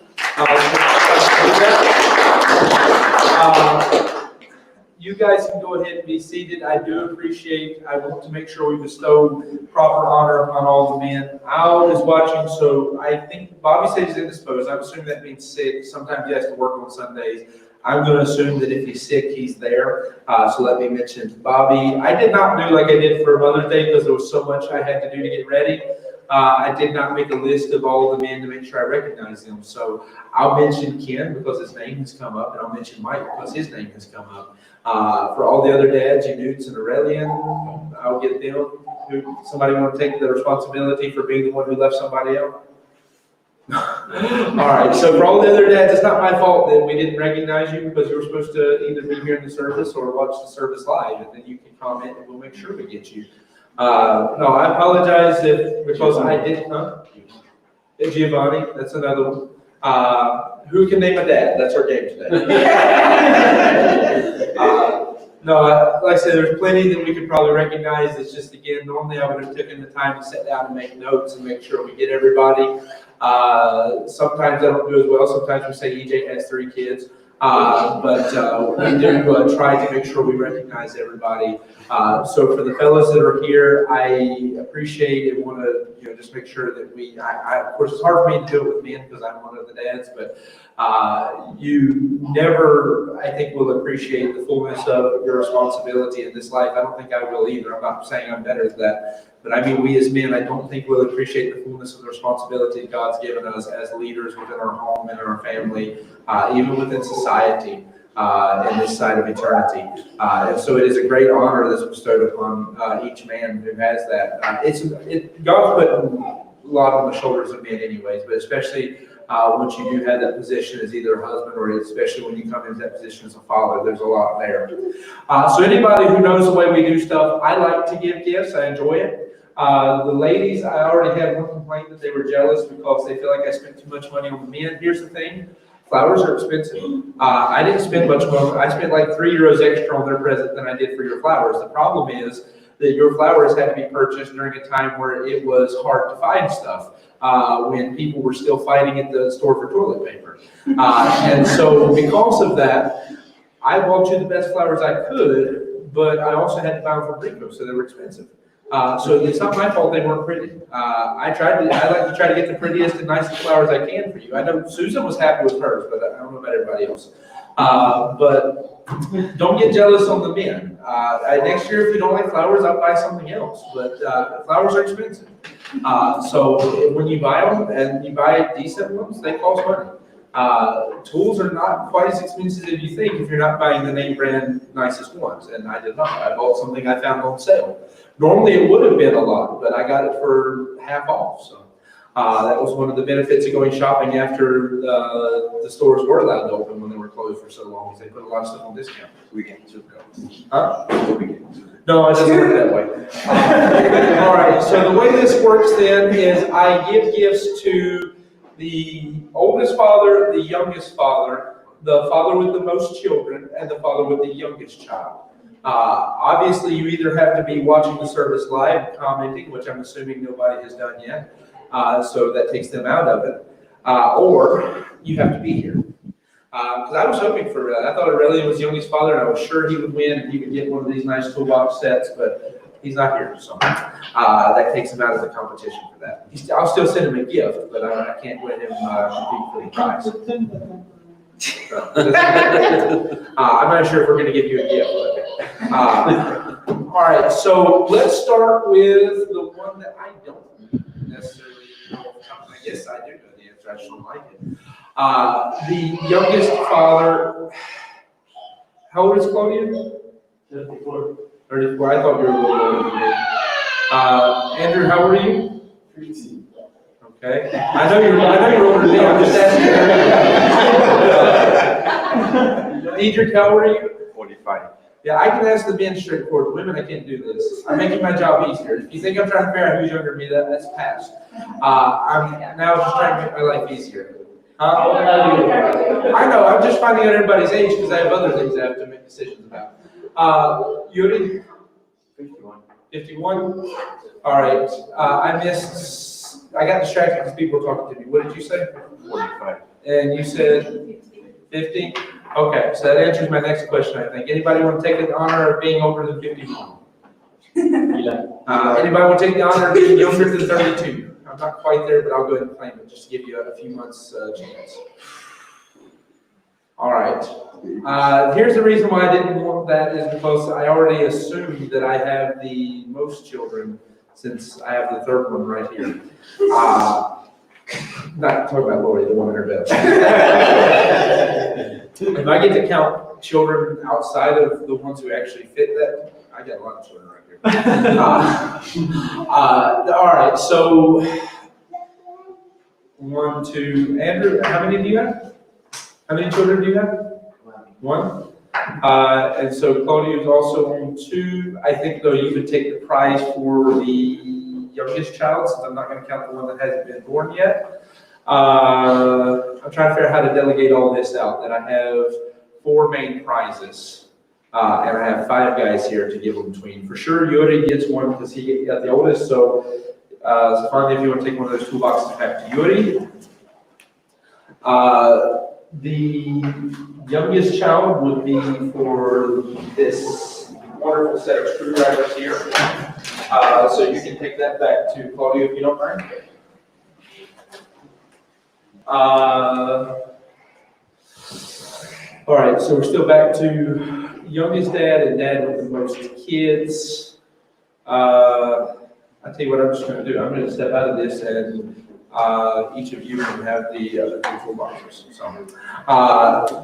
Speaker 1: You guys can go ahead and be seated. I do appreciate, I want to make sure we bestow proper honor upon all the men. I was watching, so I think Bobby said he's indisposed. I'm assuming that means sick. Sometimes he has to work on Sundays. I'm going to assume that if he's sick, he's there. So let me mention Bobby. I did not do like I did for Mother's Day because there was so much I had to do to get ready. I did not make a list of all the men to make sure I recognize them. So I'll mention Ken because his name has come up, and I'll mention Mike because his name has come up. For all the other dads, Newts and Aurelian, I'll get them. Somebody want to take the responsibility for being the one who left somebody out? All right, so for all the other dads, it's not my fault that we didn't recognize you because you were supposed to either be here in the service or watch the service live, and then you can comment and we'll make sure we get you. No, I apologize because I didn't, Giovanni, that's another one. Who can name a dad? That's our game today. No, like I said, there's plenty that we could probably recognize. It's just, again, normally I would have taken the time to sit down and make notes and make sure we get everybody. Sometimes I don't do as well. Sometimes we say EJ has 3 kids. We do try to make sure we recognize everybody. So for the fellas that are here, I appreciate and want to just make sure that of course it's hard for me to do it with men because I'm one of the dads, but you never, I think, will appreciate the fullness of your responsibility in this life. I don't think I will either. I'm not saying I'm better than that. But I mean, we as men, I don't think we'll appreciate the fullness of the responsibility God's given us as leaders within our home and in our family, even within society, in this side of eternity. And so it is a great honor that's bestowed upon each man who has that. God's put a lot on the shoulders of men anyways, but especially once you do have that position as either a husband or especially when you come into that position as a father, there's a lot there. So anybody who knows the way we do stuff, I like to give gifts. I enjoy it. The ladies, I already had one complaint that they were jealous because they feel like I spent too much money on the men. Here's the thing. Flowers are expensive. I didn't spend much money. I spent like €3 extra on their present than I did for your flowers. The problem is that your flowers had to be purchased during a time where it was hard to find stuff, when people were still fighting at the store for toilet paper. And so because of that, I bought you the best flowers I could, but I also had to buy them from Rico, so they were expensive. So it's not my fault they weren't pretty. I like to try to get the prettiest and nicest flowers I can for you. I know Susan was happy with hers, but I don't know about everybody else. But don't get jealous on the men. Next year, if you don't like flowers, I'll buy something else. But flowers are expensive. So when you buy them and you buy decent ones, they cost money. Tools are not quite as expensive as you think if you're not buying the name brand nicest ones. And I did not. I bought something I found on sale. Normally it would have been a lot, but I got it for half off. So that was one of the benefits of going shopping after the stores were allowed to open when they were closed for so long, is they put a lot of stuff on discount.
Speaker 2: Weekend to go.
Speaker 1: Huh? No, it doesn't work that way. All right, so the way this works then is I give gifts to the oldest father, the youngest father, the father with the most children, and the father with the youngest child. Obviously, you either have to be watching the service live and commenting, which I'm assuming nobody has done yet, so that takes them out of it, or you have to be here. Because I was hoping for, I thought Aurelian was Yogi's father, and I was sure he would win and he would get one of these nice toolbox sets, but he's not here, so that takes him out of the competition for that. I'll still send him a gift, but I can't let him compete for the prize. I'm not sure if we're going to give you a gift. All right, so let's start with the one that I don't necessarily know. I guess I do know the answer. I just don't like it. The youngest father. How old is Claudia?
Speaker 3: 34.
Speaker 1: 34. I thought you were a little older than me. Andrew, how old are you?
Speaker 3: 50.
Speaker 1: Okay. I know you're older than me. I'm just asking. Diedrich, how old are you?
Speaker 2: 45.
Speaker 1: Yeah, I can ask the men straightforward. The women, I can't do this. I'm making my job easier. If you think I'm trying to figure out who's younger than me, that's past. I'm now just trying to make my life easier. I know, I'm just finding out everybody's age because I have other things I have to make decisions about. Yuri?
Speaker 2: 51.
Speaker 1: 51? All right. I got distracted because people were talking to me. What did you say?
Speaker 2: 45.
Speaker 1: And you said 50? Okay, so that answers my next question, I think. Anybody want to take the honor of being older than 51? Anybody want to take the honor of being younger than 32? I'm not quite there, but I'll go ahead and claim it, just to give you a few months chance. All right. Here's the reason why I didn't want that is because I already assumed that I have the most children since I have the third one right here. Not talking about Lori, the one in her bed. If I get to count children outside of the ones who actually fit that, I got a lot of children right here. All right, so 1, 2, Andrew, how many do you have? How many children do you have? One. And so Claudia is also on 2. I think though you could take the prize for the youngest child, since I'm not going to count the one that hasn't been born yet. I'm trying to figure out how to delegate all this out. That I have 4 main prizes, and I have 5 guys here to give them between. For sure, Yuri gets one because he got the oldest. So finally, if you want to take one of those toolboxes back to Yuri. The youngest child would be for this wonderful set of screwdrivers here. So you can take that back to Claudia if you don't mind. All right, so we're still back to youngest dad and dad with the most kids. I'll tell you what I'm just going to do. I'm going to step out of this and each of you can have the other 2 toolboxes. So,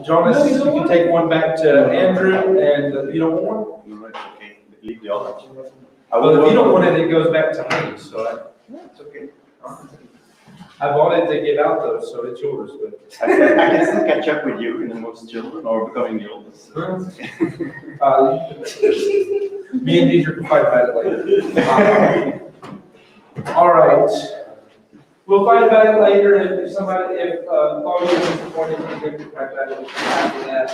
Speaker 1: Jonas, you can take one back to Andrew, and you don't want one?
Speaker 2: No, it's okay. Leave the other.
Speaker 1: Well, if you don't want it, it goes back to me, so
Speaker 2: It's okay.
Speaker 1: I bought it to give out though, so it's yours, but.
Speaker 2: I can still catch up with you in the most children or becoming the oldest.
Speaker 1: Me and Deidre can fight about it later. All right. We'll fight about it later, and if Claudia is disappointed, we can fight about it after that.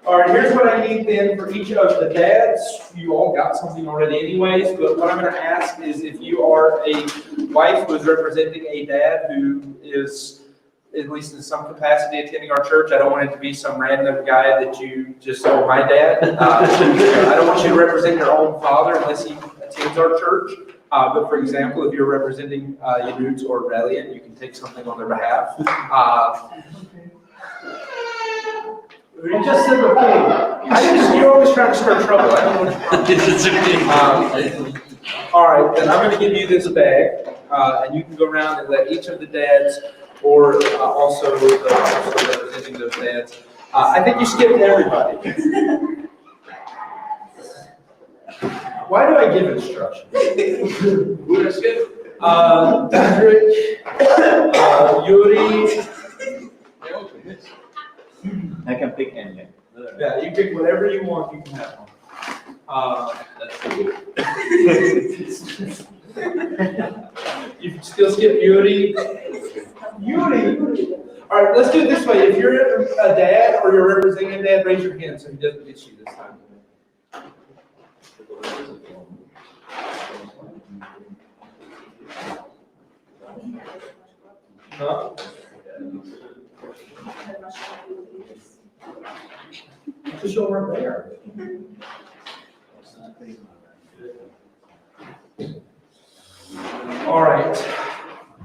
Speaker 1: All right, here's what I need then for each of the dads. You all got something already anyways, but what I'm going to ask is if you are a wife who is representing a dad who is, at least in some capacity, attending our church. I don't want it to be some random guy that you just, oh, my dad. I don't want you to represent your own father unless he attends our church. But for example, if you're representing Yanuts or Aurelian, you can take something on their behalf.
Speaker 3: Just said okay.
Speaker 1: You're always trying to start trouble. I don't know what you're all right, then I'm going to give you this bag, and you can go around and let each of the dads, or also representing those dads. I think you skipped everybody. Why do I give instructions? Who did I skip? Diedrich, Yuri.
Speaker 2: I can pick any.
Speaker 1: Yeah, you pick whatever you want, you can have one. You can still skip Yuri. Yuri. All right, let's do it this way. If you're a dad or you're representing a dad, raise your hand so he doesn't get you this time. Huh? Because you weren't there. All right.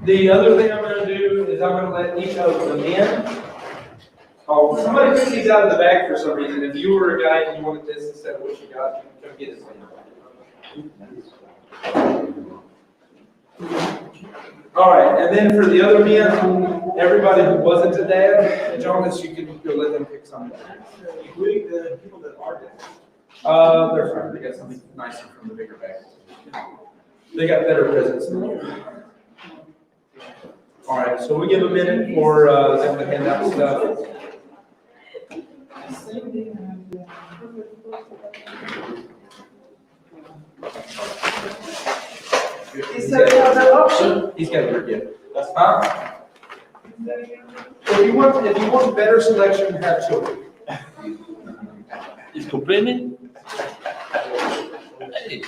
Speaker 1: The other thing I'm gonna do is I'm gonna let each of the men. Oh, somebody took these out of the bag for some reason. If you were a guy and you wanted this instead of what you got, you can come get it. All right, and then for the other men, everybody who wasn't a dad, Jonas, you can go let them pick something.
Speaker 2: Including the people that are dead.
Speaker 1: They're fine. They got something nicer from the bigger bag. They got better presents than you. All right, so we give a minute for them to hand out stuff.
Speaker 2: Is there another option?
Speaker 1: He's got your gift. Huh? If you want better selection, have children.
Speaker 6: He's complaining? Hey.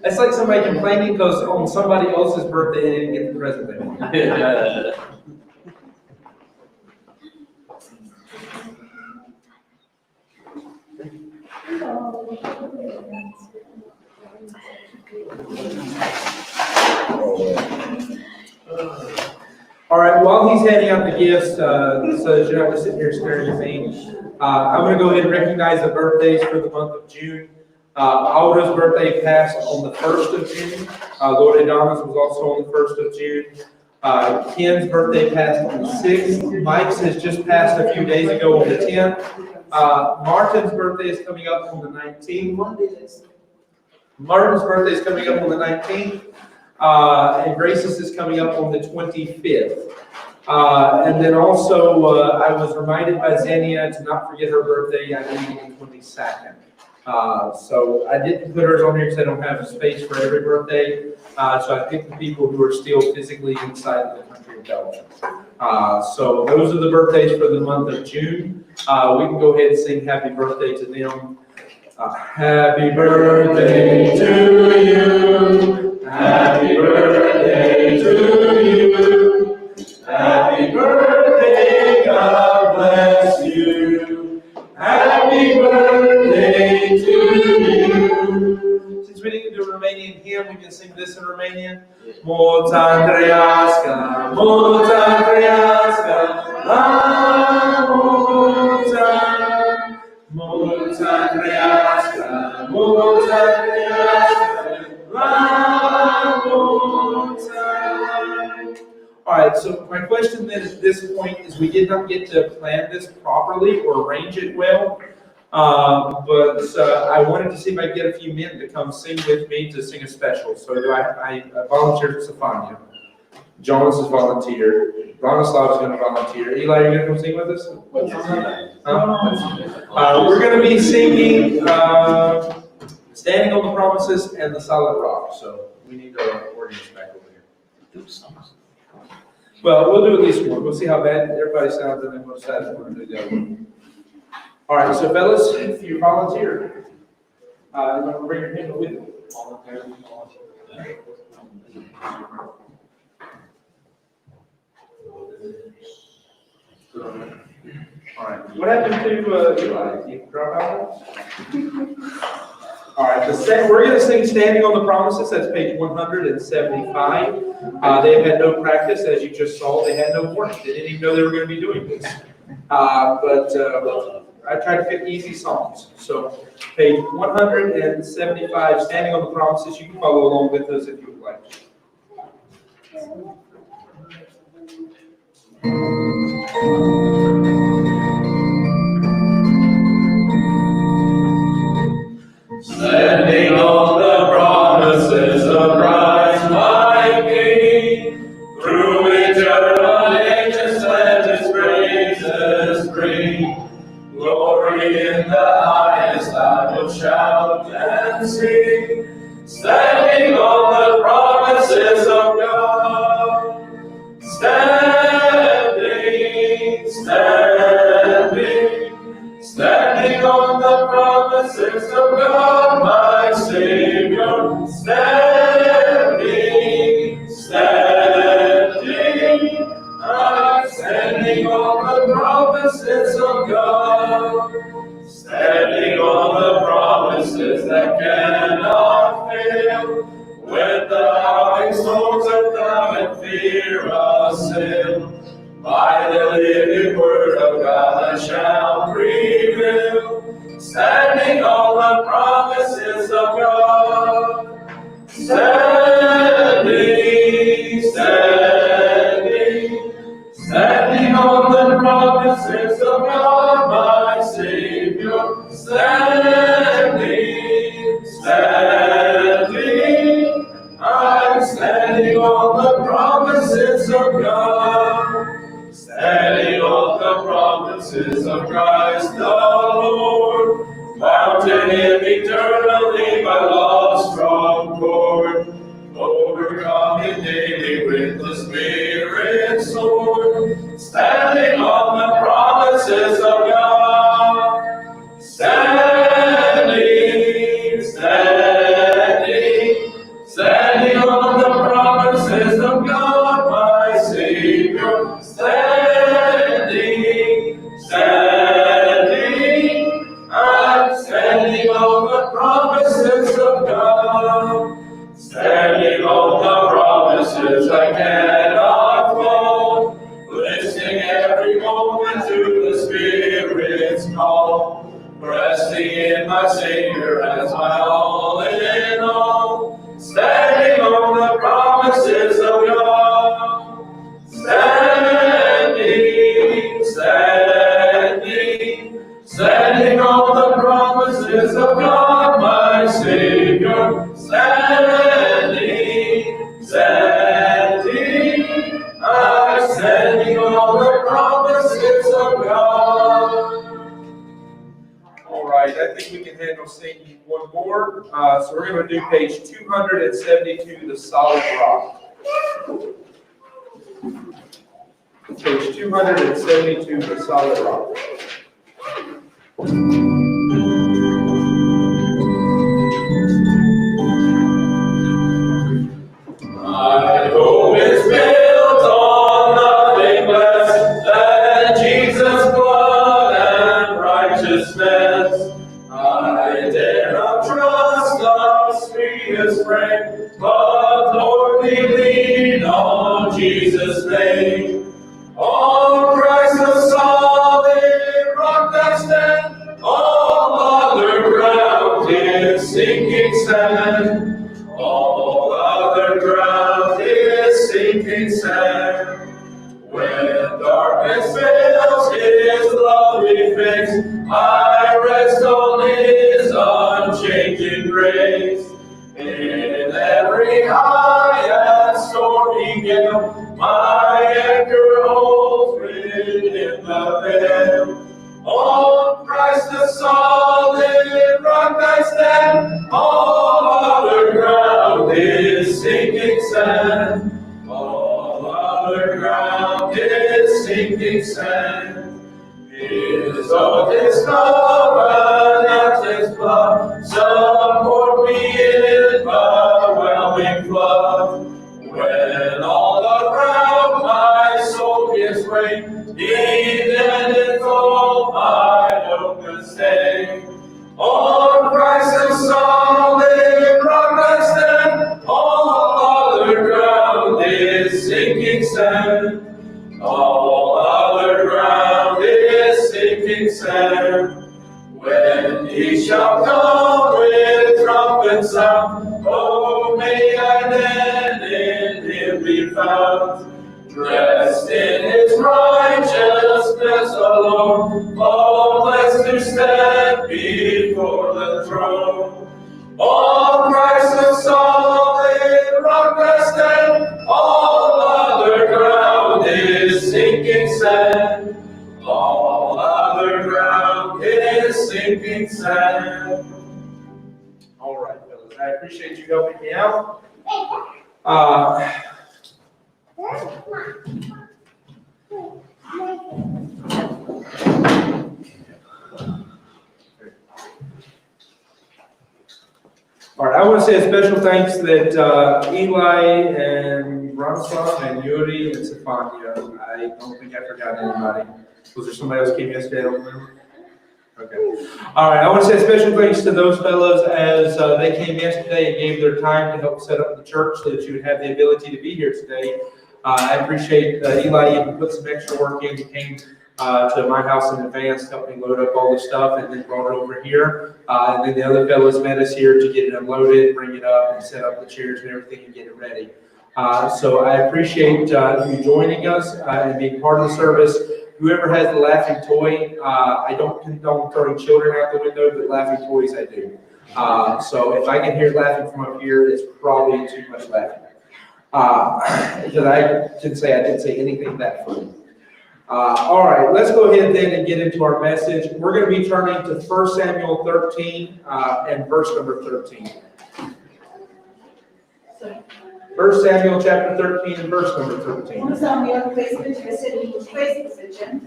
Speaker 1: That's like somebody complaining because on somebody else's birthday they didn't get the present they wanted. All right, while he's handing out the gifts, so that you don't have to sit here staring at me, I'm going to go ahead and recognize the birthdays for the month of June. Aldo's birthday passed on the 1st of June. Lord Adonis was also on the 1st of June. Ken's birthday passed on the 6th. Mike's has just passed a few days ago on the 10th. Martin's birthday is coming up on the 19th. Martin's birthday is coming up on the 19th. And Grace's is coming up on the 25th. And then also, I was reminded by Xenia to not forget her birthday, I believe on the 22nd. So I didn't put hers on here because I don't have space for every birthday. So I picked the people who are still physically inside of the country of Belgium. So those are the birthdays for the month of June. We can go ahead and sing happy birthday to them. Happy birthday to you. Happy birthday to you. Happy birthday, God bless you. Happy birthday to you. Since we didn't do a Romanian hymn, we can sing this in Romanian. Mulți-ani trăiască, mulți-ani trăiască, la mulți ani. Mulți-ani trăiască, mulți-ani trăiască, la mulți ani. All right, so my question then at this point is we did not get to plan this properly or arrange it well, but I wanted to see if I could get a few men to come sing with me to sing a special. So I volunteered Stefania. Jonas is volunteered. Bronislav is going to volunteer. Eli, are you going to come sing with us? We're going to be singing Standing on the Promises and the Solid Rock. So we need to organize back over here. Well, we'll do at least one. We'll see how bad everybody sounds and then we'll decide if we're going to do the other one. All right, so fellas, if you volunteer, you're going to bring your hymn with you. All right. What happened to Eli? Did he drop out? All right. We're going to sing "Standing on the Promises." That's page 175. They've had no practice, as you just saw. They had no warning. They didn't even know they were going to be doing this. But I tried to pick easy songs. So page 175, "Standing on the Promises." You can follow along with us if you would like.
Speaker 6: Standing on the promises of Christ my King, through eternal ages let His praises ring. Glory in the highest I will shout and sing, standing on the promises of God. Standing, standing, standing
Speaker 2: Standing, standing, I'm standing on the promises of God. Standing on the promises that cannot fail. When the howling storms of doubt and fear assail, by the living word of God I shall prevail. Standing on the promises of God. Standing, standing, standing on the promises of God, my Savior. Standing, standing, I'm standing on the promises of God. Standing on the promises of Christ the Lord. Bound to Him eternally by love's strong cord. Overcoming daily with the Spirit's sword. Standing on the promises of God. Standing, standing, standing on the promises of God, my Savior. Standing, standing, I'm standing on the promises of God. Standing on the promises I cannot fall. Listening every moment to the Spirit's call. Resting in my Savior as my all in all. Standing on the promises of God. Standing, standing, standing on the promises of God, my Savior. Standing, standing, I'm standing on the promises of God.
Speaker 1: All right, I think we can handle singing one more. So we're going to do page 272, The Solid Rock. Page 272, The Solid Rock.
Speaker 2: My hope is built on nothing less than Jesus' blood and righteousness. I dare not trust the sweetest frame, but Lord, we lean on Jesus' name. On Christ the solid rock I stand, all other ground is sinking sand. All other ground is sinking sand. When darkness fails His lovely face, I rest on His unchanging grace. In every high and stormy gale, my anchor holds within the veil. On Christ the solid rock I stand, all other ground is sinking sand. All other ground is sinking sand. His oath, His covenant, His blood, support me in the whelming flood. When all around my soul gives way, even in all my hope to stay. On Christ the solid rock I stand, all other ground is sinking sand. All other ground is sinking sand. When He shall come with trumpet sound, oh, may I then in Him be found. Dressed in His righteousness alone, oh, blessed to stand before the throne. On Christ the solid rock I stand, all other ground is sinking sand. All other ground is sinking sand.
Speaker 1: All right, fellas, I appreciate you helping me out. All right, I want to say a special thanks that Eli and Bronislav and Yuri and Stefania, I don't think I forgot anybody. Was there somebody else came yesterday? I don't remember. Okay. All right, I want to say a special thanks to those fellows as they came yesterday and gave their time to help set up the church so that you would have the ability to be here today. I appreciate Eli even put some extra work in. He came to my house in advance, helped me load up all the stuff, and then brought it over here. And then the other fellows met us here to get it unloaded, bring it up, and set up the chairs and everything and get it ready. So I appreciate you joining us and being part of the service. Whoever has the laughing toy, I don't condone throwing children out the window, but laughing toys I do. So if I can hear laughing from up here, it's probably too much laughing. Because I didn't say anything that funny. All right, let's go ahead then and get into our message. We're going to be turning to 1 Samuel 13 and verse number 13. 1 Samuel chapter 13 and verse number 13.
Speaker 5: 1 Samuel 13, versetul 13.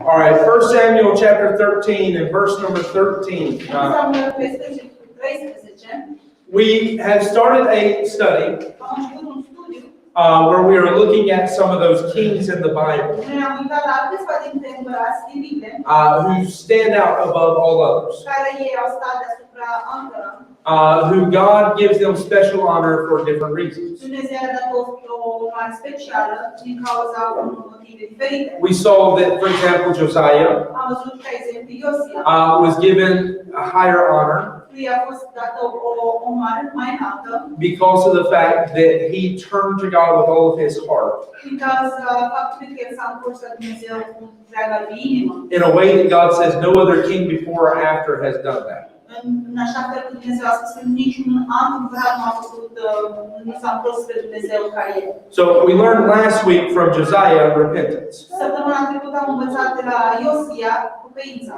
Speaker 1: All right, 1 Samuel chapter 13 and verse number 13.
Speaker 5: 1 Samuel 13, 13.
Speaker 1: We have started a study
Speaker 5: Am început un studiu.
Speaker 1: where we are looking at some of those kings in the Bible
Speaker 5: Noi ne-am uitat la câțiva dintre împărați din Biblie,
Speaker 1: who stand out above all others,
Speaker 5: care ei au stat deasupra altora.
Speaker 1: who God gives them special honor for different reasons.
Speaker 5: Dumnezeu a dat o mare specială din cauza unor motive diferite.
Speaker 1: We saw that, for example, Josiah
Speaker 5: Am văzut, ca exemplu, Iosia.
Speaker 1: was given a higher honor
Speaker 5: Lui a fost dată o mare mai înaltă,
Speaker 1: because of the fact that he turned to God with all of his heart
Speaker 5: din cauza faptului că el s-a întors la Dumnezeu cu întreaga lui inimă.
Speaker 1: in a way that God says no other king before or after has done that.
Speaker 5: În așa fel că Dumnezeu a spus că niciun alt împărat nu a făcut, nu s-a întors spre Dumnezeu ca el.
Speaker 1: So we learned last week from Josiah repentance.
Speaker 5: Săptămâna trecută am învățat de la Iosia pocăința.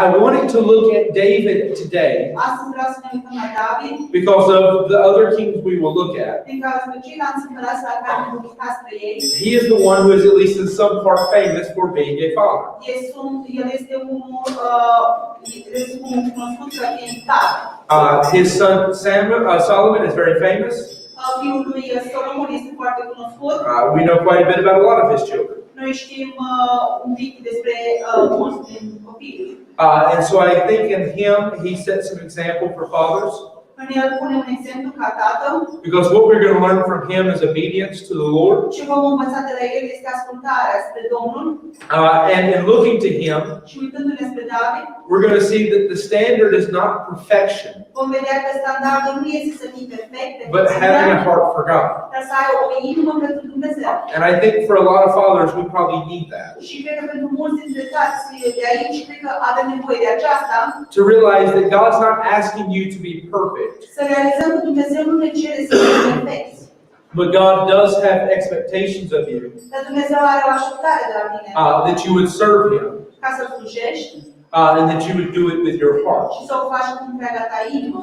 Speaker 1: I wanted to look at David today
Speaker 5: Astăzi vreau să ne uităm la David,
Speaker 1: because of the other kings we will look at.
Speaker 5: din cauza că ceilalți împărați la care ne vom uita spre ei,
Speaker 1: He is the one who is at least in some part famous for being a father.
Speaker 5: el este unul cunoscut ca fiind tată.
Speaker 1: His son Solomon is very famous.
Speaker 5: Fiul lui Solomon este foarte cunoscut.
Speaker 1: We know quite a bit about a lot of his children.
Speaker 5: Noi știm un pic despre mulți din copiii.
Speaker 1: And so I think in him, he sets an example for fathers.
Speaker 5: În el pune un exemplu ca tată.
Speaker 1: Because what we're going to learn from him is obedience to the Lord.
Speaker 5: Ce vom învăța de la el este ascultarea spre Domnul.
Speaker 1: And in looking to him,
Speaker 5: Și uitându-ne spre David,
Speaker 1: we're going to see that the standard is not perfection,
Speaker 5: vom vedea că standardul nu este să fii perfect,
Speaker 1: but having a heart for God.
Speaker 5: dar să ai o inimă pentru Dumnezeu.
Speaker 1: And I think for a lot of fathers, we probably need that.
Speaker 5: Și cred că pentru mulți dintre tați de aici, cred că avem nevoie de aceasta,
Speaker 1: To realize that God's not asking you to be perfect,
Speaker 5: să realizăm că Dumnezeu nu ne cere să fim perfecți.
Speaker 1: but God does have expectations of you
Speaker 5: Dar Dumnezeu are o așteptare de la tine,
Speaker 1: that you would serve Him
Speaker 5: ca să slujești
Speaker 1: and that you would do it with your heart.
Speaker 5: și să o faci cu întreaga ta inimă.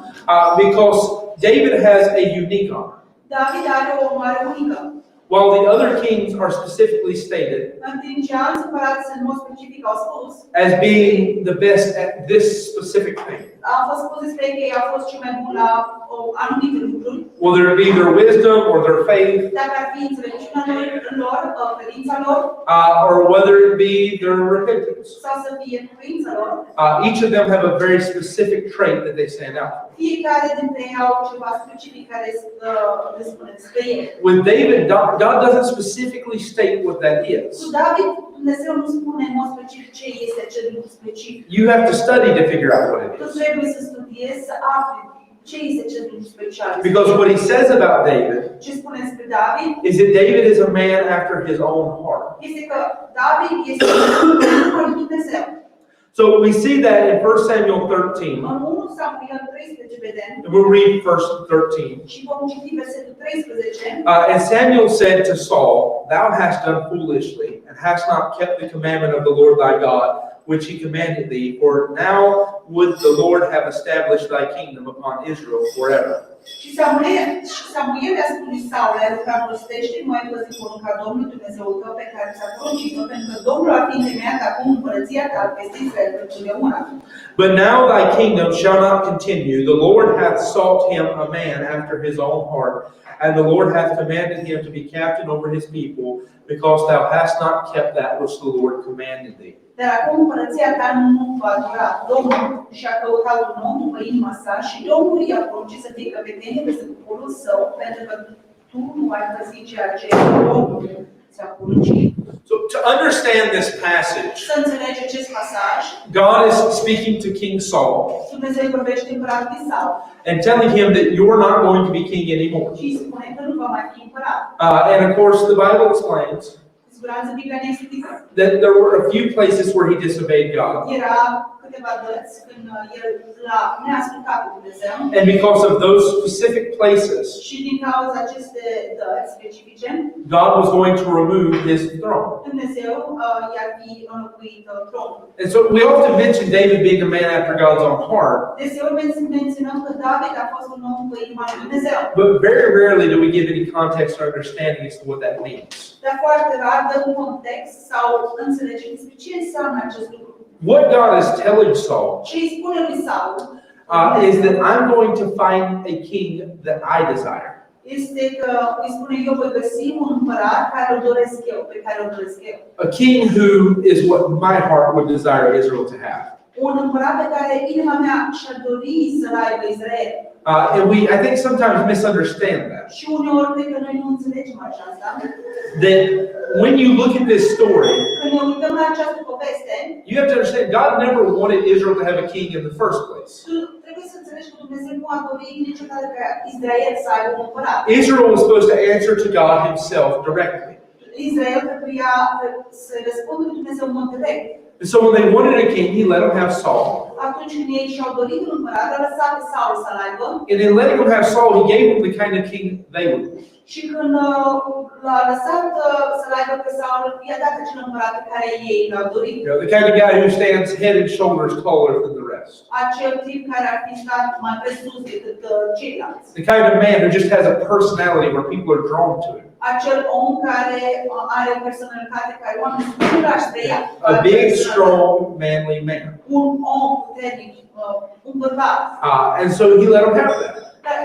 Speaker 1: Because David has a unique honor.
Speaker 5: David are o mare unică.
Speaker 1: While the other kings are specifically stated
Speaker 5: În timp ce alți împărați în mod specific au spus,
Speaker 1: as being the best at this specific thing,
Speaker 5: a fost spus despre că ei au fost cei mai buni la anumite lucruri,
Speaker 1: whether it be their wisdom or their faith,
Speaker 5: dacă ar fi înțelepciunea lor, credința lor,
Speaker 1: or whether it be their repentance.
Speaker 5: sau să fie credința lor,
Speaker 1: Each of them have a very specific trait that they stand out for.
Speaker 5: fiecare dintre ei au ceva specific care le spune despre ei.
Speaker 1: With David, God doesn't specifically state what that is.
Speaker 5: Cu David, Dumnezeu nu spune în mod specific ce este acel lucru specific.
Speaker 1: You have to study to figure out what it
Speaker 5: Tu
Speaker 1: is.
Speaker 5: trebuie să studiezi, să afli ce este acel lucru special.
Speaker 1: Because what he says about David
Speaker 5: Ce spune despre David
Speaker 1: is that David is a man after his own heart.
Speaker 5: este că David este un al lui Dumnezeu.
Speaker 1: So we see that in 1 Samuel 13.
Speaker 5: În 1 Samuel 13 vedem
Speaker 1: And we'll read verse 13.
Speaker 5: și vom citi versetul 13.
Speaker 1: And Samuel said to Saul, Thou hast done foolishly, and hast not kept the commandment of the Lord thy God, which he commanded thee. For now would the Lord have established thy kingdom upon Israel forever.
Speaker 5: Și Samuel i-a spus lui Saul, ai lucrat prostește, nu ai păzit porunca Domnului Dumnezeul tău pe care ți-a poruncit-o, pentru că Domnul a fi întemeiat acum împărăția ta peste Israel pentru totdeauna.
Speaker 1: But now thy kingdom shall not continue. The Lord hath sought him a man after his own heart, and the Lord hath commanded him to be captain over his people, because thou hast not kept that which the Lord commanded thee.
Speaker 5: Dar acum împărăția ta nu va dura. Domnul și-a căutat un om după inima sa și Domnul i-a poruncit să fie căpetenie peste poporul său, pentru că tu nu ai păzit ceea ce Domnul ți-a poruncit.
Speaker 1: So to understand this passage,
Speaker 5: Să înțelegi acest pasaj,
Speaker 1: God is speaking to King Saul
Speaker 5: Dumnezeu vorbește împăratului Saul
Speaker 1: and telling him that you're not going to be king anymore.
Speaker 5: și îi spune că nu va mai fi împărat.
Speaker 1: And of course, the Bible explains
Speaker 5: Cu siguranță Biblia ne explică.
Speaker 1: that there were a few places where he disobeyed God.
Speaker 5: Era câteva dăți când el ne-a ascultat pe Dumnezeu
Speaker 1: And because of those specific places,
Speaker 5: și din cauza aceste dăți specifice,
Speaker 1: God was going to remove his throne.
Speaker 5: Dumnezeu i-ar fi înlocuit tronul.
Speaker 1: And so we often mention David being a man after God's own heart,
Speaker 5: Deseori menționăm că David a fost un om cu inima lui Dumnezeu,
Speaker 1: but very rarely do we give any context or understanding as to what that means.
Speaker 5: dar foarte rar dăm un context sau înțelegem despre ce înseamnă acest lucru.
Speaker 1: What God is telling Saul
Speaker 5: Ce îi spune lui Saul
Speaker 1: is that I'm going to find a king that I desire.
Speaker 5: este că îi spune eu voi găsi un împărat care îl doresc eu, pe care îl doresc eu.
Speaker 1: A king who is what my heart would desire Israel to have.
Speaker 5: Un împărat pe care inima mea și-ar dori să-l aibă Israel.
Speaker 1: And we, I think, sometimes misunderstand that.
Speaker 5: Și uneori cred că noi nu înțelegem aceasta.
Speaker 1: That when you look at this story,
Speaker 5: Când ne uităm la această poveste,
Speaker 1: you have to understand God never wanted Israel to have a king in the first place.
Speaker 5: tu trebuie să înțelegi că Dumnezeu nu a dorit niciodată ca Israel să aibă un împărat.
Speaker 1: Israel was supposed to answer to God himself directly.
Speaker 5: Israel trebuia să răspundă lui Dumnezeu în mod direct.
Speaker 1: And so when they wanted a king, he let them have Saul.
Speaker 5: Atunci când ei și-au dorit un împărat, a lăsat pe Saul să-l aibă.
Speaker 1: And in letting them have Saul, he gave them the kind of king they would want.
Speaker 5: Și când l-a lăsat să-l aibă pe Saul, i-a dat acel împărat pe care ei l-au dorit.
Speaker 1: You know, the kind of guy who stands head and shoulders taller than the rest.
Speaker 5: Acel tip care ar fi stat mai presus decât ceilalți.
Speaker 1: The kind of man who just has a personality where people are drawn to him.
Speaker 5: Acel om care are o personalitate care oamenii sunt curați de ea.
Speaker 1: A big, strong, manly man.
Speaker 5: Un om puternic, un bărbat.
Speaker 1: And so he let them have that.
Speaker 5: Dar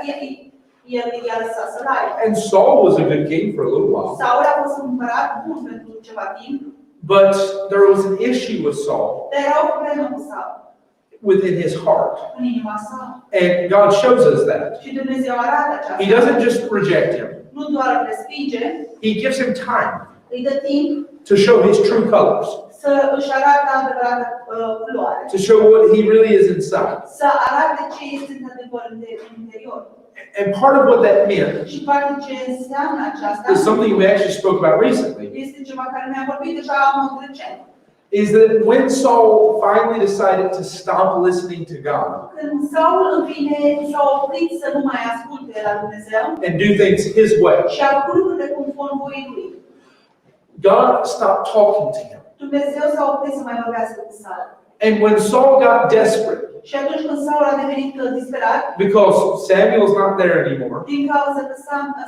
Speaker 5: el i-a lăsat să-l aibă.
Speaker 1: And Saul was a good king for a little while.
Speaker 5: Saul a fost un împărat bun pentru ceva timp,
Speaker 1: But there was an issue with Saul
Speaker 5: dar era o problemă cu Saul,
Speaker 1: within his heart.
Speaker 5: în inima sa.
Speaker 1: And God shows us that.
Speaker 5: Și Dumnezeu arată aceasta.
Speaker 1: He doesn't just reject him.
Speaker 5: Nu doar îl respinge,
Speaker 1: He gives him time
Speaker 5: îi dă timp
Speaker 1: to show his true colors,
Speaker 5: să își arate adevărata culoare,
Speaker 1: to show what he really is inside.
Speaker 5: să arate ce este într-adevăr în interior.
Speaker 1: And part of what that meant
Speaker 5: Și parte ce înseamnă aceasta
Speaker 1: is something we actually spoke about recently,
Speaker 5: este ceva care ne-a vorbit deja în mod recent.
Speaker 1: is that when Saul finally decided to stop listening to God
Speaker 5: Când Saul în fine s-a oprit să nu mai asculte la Dumnezeu
Speaker 1: and do things his way,
Speaker 5: și a făcut lucrurile conform voii lui,
Speaker 1: God stopped talking to him.
Speaker 5: Dumnezeu s-a oprit să mai vorbească cu Saul.
Speaker 1: And when Saul got desperate,
Speaker 5: Și atunci când Saul a devenit disperat,
Speaker 1: because Samuel's not there anymore,
Speaker 5: din cauza că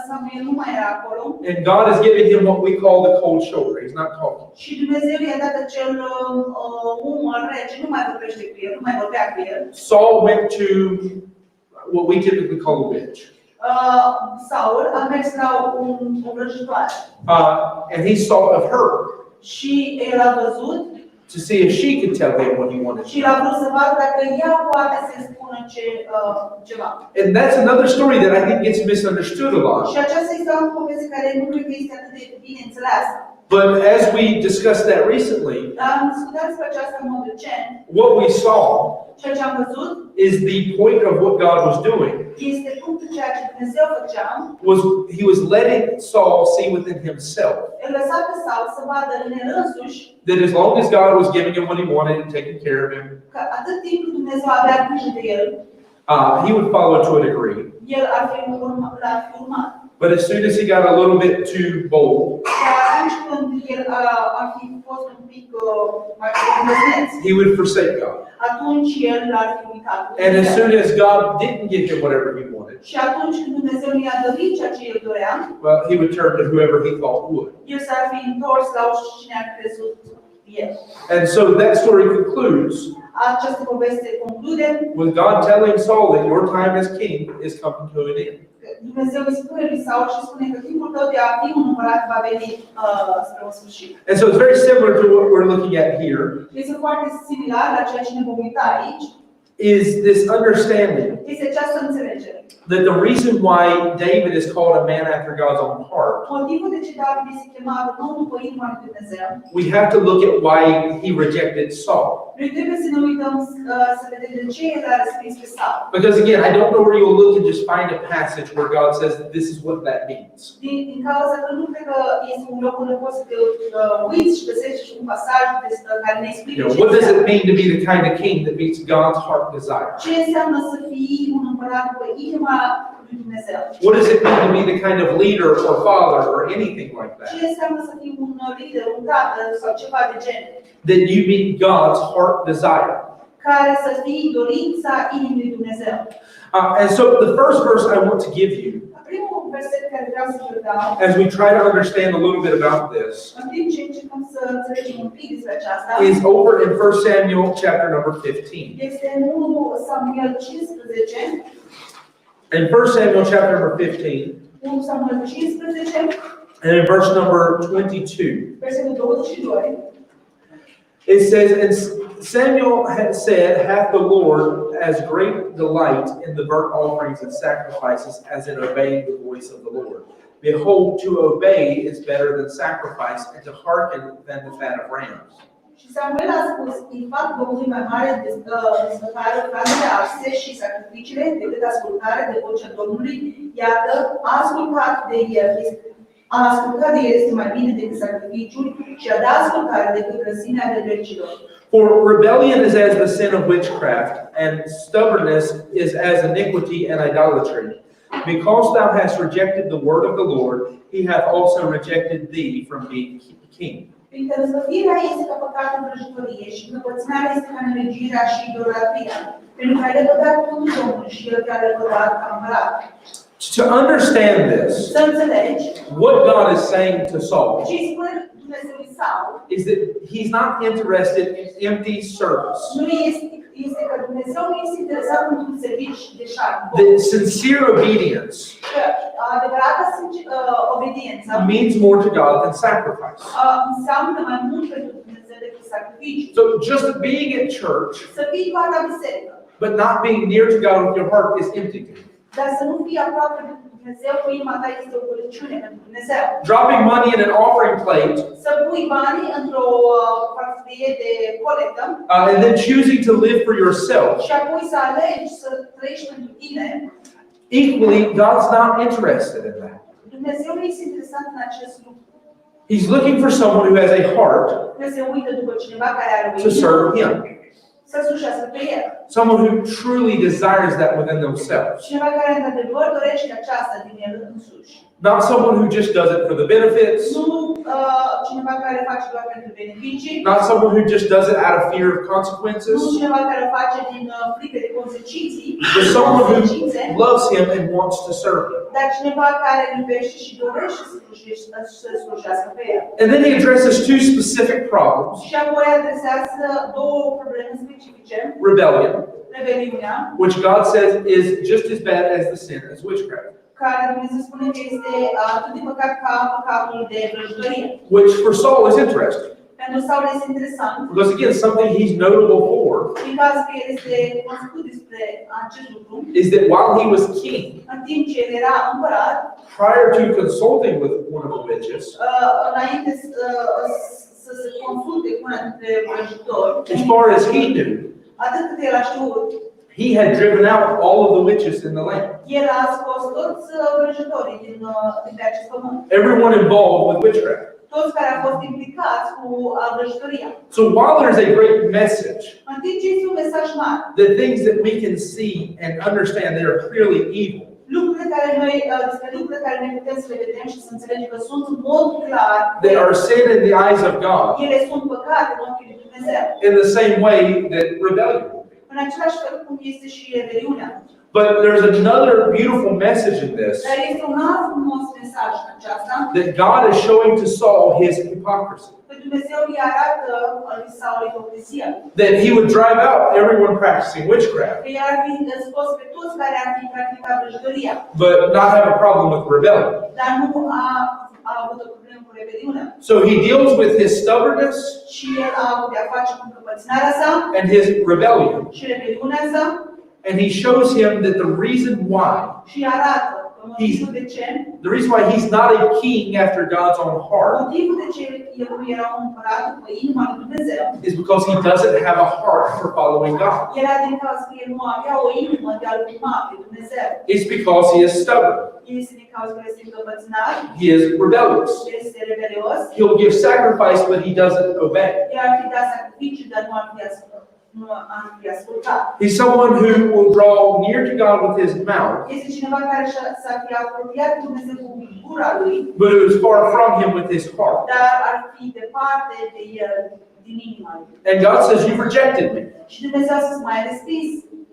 Speaker 5: Samuel nu mai era acolo,
Speaker 1: and God is giving him what we call the cold shoulder, he's not talking.
Speaker 5: și Dumnezeu i-a dat acel umăr rece, nu mai vorbește cu el, nu mai vorbea cu el,
Speaker 1: Saul went to what we typically call a witch.
Speaker 5: Saul a mers la o vrăjitoare
Speaker 1: And he saw of her
Speaker 5: și el a văzut
Speaker 1: to see if she could tell him what he wanted
Speaker 5: și
Speaker 1: to
Speaker 5: l-a
Speaker 1: know.
Speaker 5: vrut să vadă dacă ea poate să-i spună ceva.
Speaker 1: And that's another story that I think gets misunderstood a lot.
Speaker 5: Și aceasta este o poveste care nu cred că este atât de bine înțeleasă.
Speaker 1: But as we discussed that recently,
Speaker 5: Dar am discutat despre aceasta în mod recent.
Speaker 1: what we saw
Speaker 5: Ceea ce am văzut
Speaker 1: is the point of what God was doing
Speaker 5: este punctul ceea ce Dumnezeu făcea.
Speaker 1: was he was letting Saul see within himself
Speaker 5: El lăsa pe Saul să vadă în el însuși
Speaker 1: that as long as God was giving him what he wanted and taking care of him,
Speaker 5: că atât timp cât Dumnezeu avea grijă de el,
Speaker 1: he would follow to a degree.
Speaker 5: el ar fi urmat.
Speaker 1: But as soon as he got a little bit too bold,
Speaker 5: Dar atunci când el ar fi fost un pic mai îndrăzneț,
Speaker 1: he would forsake God.
Speaker 5: atunci el l-ar fi uitat.
Speaker 1: And as soon as God didn't give him whatever he wanted,
Speaker 5: Și atunci când Dumnezeu i-a dorit ceea ce el dorea,
Speaker 1: well, he would turn to whoever he thought would.
Speaker 5: el s-ar fi întors la cine a crezut el.
Speaker 1: And so that story concludes
Speaker 5: Această poveste conclude,
Speaker 1: with God telling Saul that your time as king is coming to an end.
Speaker 5: Dumnezeu îi spune lui Saul și spune că timpul tău de a fi un împărat va veni spre un sfârșit.
Speaker 1: And so it's very similar to what we're looking at here,
Speaker 5: Este foarte similar la ceea ce ne vom uita aici,
Speaker 1: is this understanding
Speaker 5: este această înțelegere.
Speaker 1: that the reason why David is called a man after God's own heart,
Speaker 5: Motivul de ce David este chemat un om după inima lui Dumnezeu,
Speaker 1: we have to look at why he rejected Saul.
Speaker 5: noi trebuie să ne uităm să vedem de ce el a răspuns pe Saul.
Speaker 1: Because again, I don't know where you'll look and just find a passage where God says this is what that means.
Speaker 5: Din cauza că nu cred că este un loc unde poți să te uiți și găsești un pasaj care ne explică ce
Speaker 1: What does it
Speaker 5: înseamnă.
Speaker 1: mean to be the kind of king that meets God's heart desire?
Speaker 5: Ce înseamnă să fii un împărat după inima lui Dumnezeu?
Speaker 1: What does it mean to be the kind of leader or father or anything like
Speaker 5: Ce
Speaker 1: that?
Speaker 5: înseamnă să fii un lider, un tată sau ceva de genul?
Speaker 1: That you meet God's heart desire.
Speaker 5: Care să fii dorința inimii lui Dumnezeu.
Speaker 1: And so the first verse I want to give you,
Speaker 5: Primul verset care vreau să vă dau,
Speaker 1: as we try to understand a little bit about this,
Speaker 5: în timp ce încercăm să înțelegem un pic despre aceasta,
Speaker 1: is over in 1 Samuel chapter number 15.
Speaker 5: este în 1 Samuel 15,
Speaker 1: In 1 Samuel chapter number 15,
Speaker 5: 1 Samuel 15,
Speaker 1: and in verse number 22,
Speaker 5: versetul 22,
Speaker 1: it says, and Samuel had said, hath the Lord as great delight in the burnt offerings and sacrifices as in obeying the voice of the Lord. Behold, to obey is better than sacrifice, and to hearken than the fat of rams.
Speaker 5: Și Samuel a spus, îi fac Domnului mai mare desfătare frazele arse și sacrificiile decât ascultare de vocea Domnului. Iată, a ascultat de el este mai bine decât sacrificiul și a da ascultare decât răsimea de legilor.
Speaker 1: For rebellion is as the sin of witchcraft, and stubbornness is as iniquity and idolatry. Because thou hast rejected the word of the Lord, he hath also rejected thee from being king.
Speaker 5: Fiindcă răzvătirea este ca păcatul vrăjitorie și încăpățânarea este ca nelegirea și idolatria. Pentru că ai lepădat tu Domnul și el te-a lepădat ca împărat.
Speaker 1: To understand this,
Speaker 5: Să înțelegi,
Speaker 1: what God is saying to Saul
Speaker 5: ce îi spune Dumnezeu lui Saul,
Speaker 1: is that he's not interested in empty service.
Speaker 5: nu este că Dumnezeu nu este interesat într-un serviciu de șarm.
Speaker 1: That sincere obedience
Speaker 5: Că adevărata obediență
Speaker 1: means more to God than sacrifice.
Speaker 5: înseamnă mai mult pentru Dumnezeu decât sacrificiu.
Speaker 1: So just being at church,
Speaker 5: Să fii doar la biserică,
Speaker 1: but not being near to God with your heart is empty.
Speaker 5: dar să nu fii aproape de Dumnezeu cu inima ta este o goliciune pentru Dumnezeu.
Speaker 1: Dropping money in an offering plate
Speaker 5: Să pui banii într-o farfurie de colectă
Speaker 1: and then choosing to live for yourself.
Speaker 5: și apoi să alegi să trăiești pentru tine,
Speaker 1: Equally, God's not interested in that.
Speaker 5: Dumnezeu nu este interesat în acest lucru.
Speaker 1: He's looking for someone who has a heart
Speaker 5: Dumnezeu uită după cineva care are o
Speaker 1: to serve
Speaker 5: inimă
Speaker 1: Him.
Speaker 5: să slujească pe el.
Speaker 1: Someone who truly desires that within themselves.
Speaker 5: Cineva care într-adevăr dorește aceasta din el însuși.
Speaker 1: Not someone who just does it for the benefits.
Speaker 5: Nu cineva care face doar pentru beneficii.
Speaker 1: Not someone who just does it out of fear of
Speaker 5: Nu
Speaker 1: consequences.
Speaker 5: cineva care o face din frică de consecințe.
Speaker 1: But someone who loves Him and wants to serve Him.
Speaker 5: Dar cineva care îl iubește și dorește să slujească pe el.
Speaker 1: And then He addresses two specific problems.
Speaker 5: Și apoi adresează două probleme specifice.
Speaker 1: Rebellion,
Speaker 5: Rebeliunea,
Speaker 1: which God says is just as bad as the sin as witchcraft.
Speaker 5: care Dumnezeu spune că este atât de păcat ca păcatul de vrăjitorie.
Speaker 1: Which for Saul is interesting.
Speaker 5: Pentru Saul este interesant,
Speaker 1: Because again, something he's notable for
Speaker 5: din caz că el este cunoscut despre acest lucru,
Speaker 1: is that while he was king,
Speaker 5: în timp ce el era împărat,
Speaker 1: prior to consulting with one of the witches,
Speaker 5: înainte să se consulte cu una dintre vrăjitori,
Speaker 1: as far as he knew,
Speaker 5: atât cât el a știut,
Speaker 1: he had driven out all of the witches in the land.
Speaker 5: el a scos toți vrăjitorii din pe acest pământ.
Speaker 1: Everyone involved with witchcraft.
Speaker 5: Toți care au fost implicați cu vrăjitoria.
Speaker 1: So while there's a great message,
Speaker 5: În timp ce este un mesaj mare,
Speaker 1: the things that we can see and understand they are clearly evil,
Speaker 5: Despre lucrurile care noi putem să le vedem și să înțelegem că sunt în mod clar,
Speaker 1: They are sin in the eyes of God
Speaker 5: ele sunt păcate în ochii lui Dumnezeu.
Speaker 1: in the same way that rebellion will be.
Speaker 5: În același fel cum este și rebeliunea.
Speaker 1: But there's another beautiful message in this
Speaker 5: Dar este un alt frumos mesaj în aceasta,
Speaker 1: that God is showing to Saul his hypocrisy.
Speaker 5: că Dumnezeu îi arată lui Saul ipocrizia.
Speaker 1: That he would drive out everyone practicing witchcraft,
Speaker 5: Că i-ar fi scos pe toți care ar fi practicat vrăjitoria,
Speaker 1: but not have a problem with rebellion.
Speaker 5: dar nu a avut o problemă cu rebeliunea.
Speaker 1: So he deals with his stubbornness
Speaker 5: Și el a avut de-a face cu încăpățânarea sa
Speaker 1: and his rebellion.
Speaker 5: și rebeliunea sa
Speaker 1: And he shows him that the reason why,
Speaker 5: și arată că motivul de ce,
Speaker 1: the reason why he's not a king after God's own heart
Speaker 5: motivul de ce el nu era un împărat după inima lui Dumnezeu,
Speaker 1: is because he doesn't have a heart for following God.
Speaker 5: era din cauza că el nu avea o inimă de a-L urma pe Dumnezeu.
Speaker 1: It's because he is stubborn.
Speaker 5: Este din cauza că este încăpățânat,
Speaker 1: He is rebellious.
Speaker 5: este rebelios,
Speaker 1: He'll give sacrifice, but he doesn't obey.
Speaker 5: el ar fi dat sacrificiu, dar nu ar fi ascultat. Nu ar fi ascultat.
Speaker 1: He's someone who will draw near to God with his mouth,
Speaker 5: Este cineva care s-ar fi apropiat de Dumnezeu cu gura lui,
Speaker 1: but who is far from him with his heart.
Speaker 5: dar ar fi departe de el din inima lui.
Speaker 1: And God says, "You've rejected me.
Speaker 5: Și Dumnezeu a spus, m-ai respins.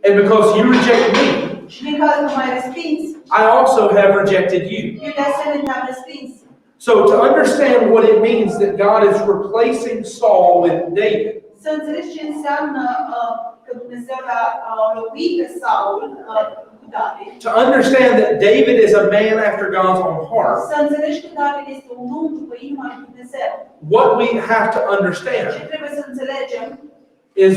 Speaker 1: And because you reject me,
Speaker 5: Și din cauza că m-ai respins,
Speaker 1: I also have rejected you."
Speaker 5: eu de asemenea te-am respins.
Speaker 1: So to understand what it means that God is replacing Saul with David,
Speaker 5: Să înțelegi ce înseamnă că Dumnezeu l-a înlocuit pe Saul cu David.
Speaker 1: to understand that David is a man after God's own heart,
Speaker 5: Să înțelegi că David este un om după inima lui Dumnezeu.
Speaker 1: what we have to
Speaker 5: Ce
Speaker 1: understand
Speaker 5: trebuie să înțelegem
Speaker 1: is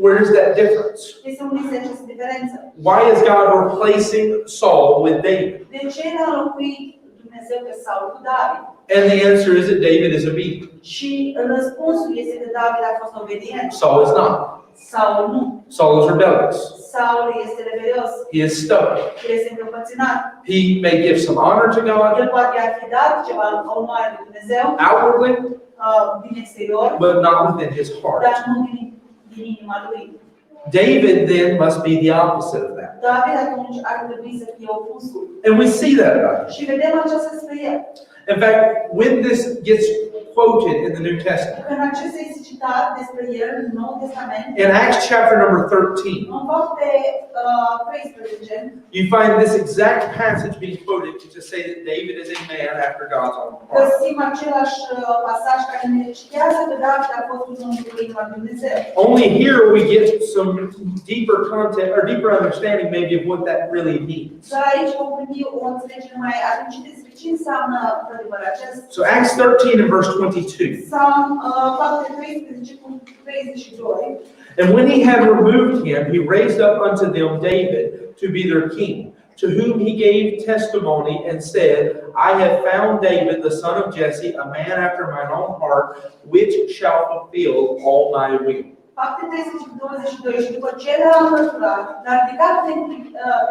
Speaker 1: where is that difference?
Speaker 5: este unde este această diferență.
Speaker 1: Why is God replacing Saul with David?
Speaker 5: De ce l-a înlocuit Dumnezeu pe Saul cu David?
Speaker 1: And the answer is that David is obedient.
Speaker 5: Și răspunsul este că David a fost obedient.
Speaker 1: Saul is not.
Speaker 5: Saul nu.
Speaker 1: Saul is rebellious.
Speaker 5: Saul este rebelios.
Speaker 1: He is stubborn.
Speaker 5: El este încăpățânat.
Speaker 1: He may give some honor to God
Speaker 5: El poate ar fi dat ceva onoare lui Dumnezeu
Speaker 1: outwardly,
Speaker 5: din exterior,
Speaker 1: but not within his heart.
Speaker 5: dar nu din inima lui.
Speaker 1: David then must be the opposite of that.
Speaker 5: David atunci ar trebui să fie opusul.
Speaker 1: And we see that about him.
Speaker 5: Și vedem aceasta despre el.
Speaker 1: In fact, when this gets quoted in the New Testament,
Speaker 5: Când acesta este citat despre el în Noul Testament,
Speaker 1: in Acts chapter number 13,
Speaker 5: în fapte 13,
Speaker 1: you find this exact passage being quoted to say that David is a man after God's own heart.
Speaker 5: găsim același pasaj care ne citează că David a fost un om după inima lui Dumnezeu.
Speaker 1: Only here we get some deeper content or deeper understanding maybe of what that really means.
Speaker 5: Dar aici vom primi o înțelegere mai adâncă despre ce înseamnă într-adevăr acest.
Speaker 1: So Acts 13 and verse 22.
Speaker 5: Sau fapte 13 cu 32.
Speaker 1: And when he had removed him, he raised up unto them David to be their king, to whom he gave testimony and said, I have found David, the son of Jesse, a man after mine own heart, which shall fulfill all my will.
Speaker 5: Fapte 13 cu 22. Și după ce l-a înlăturat, l-a ridicat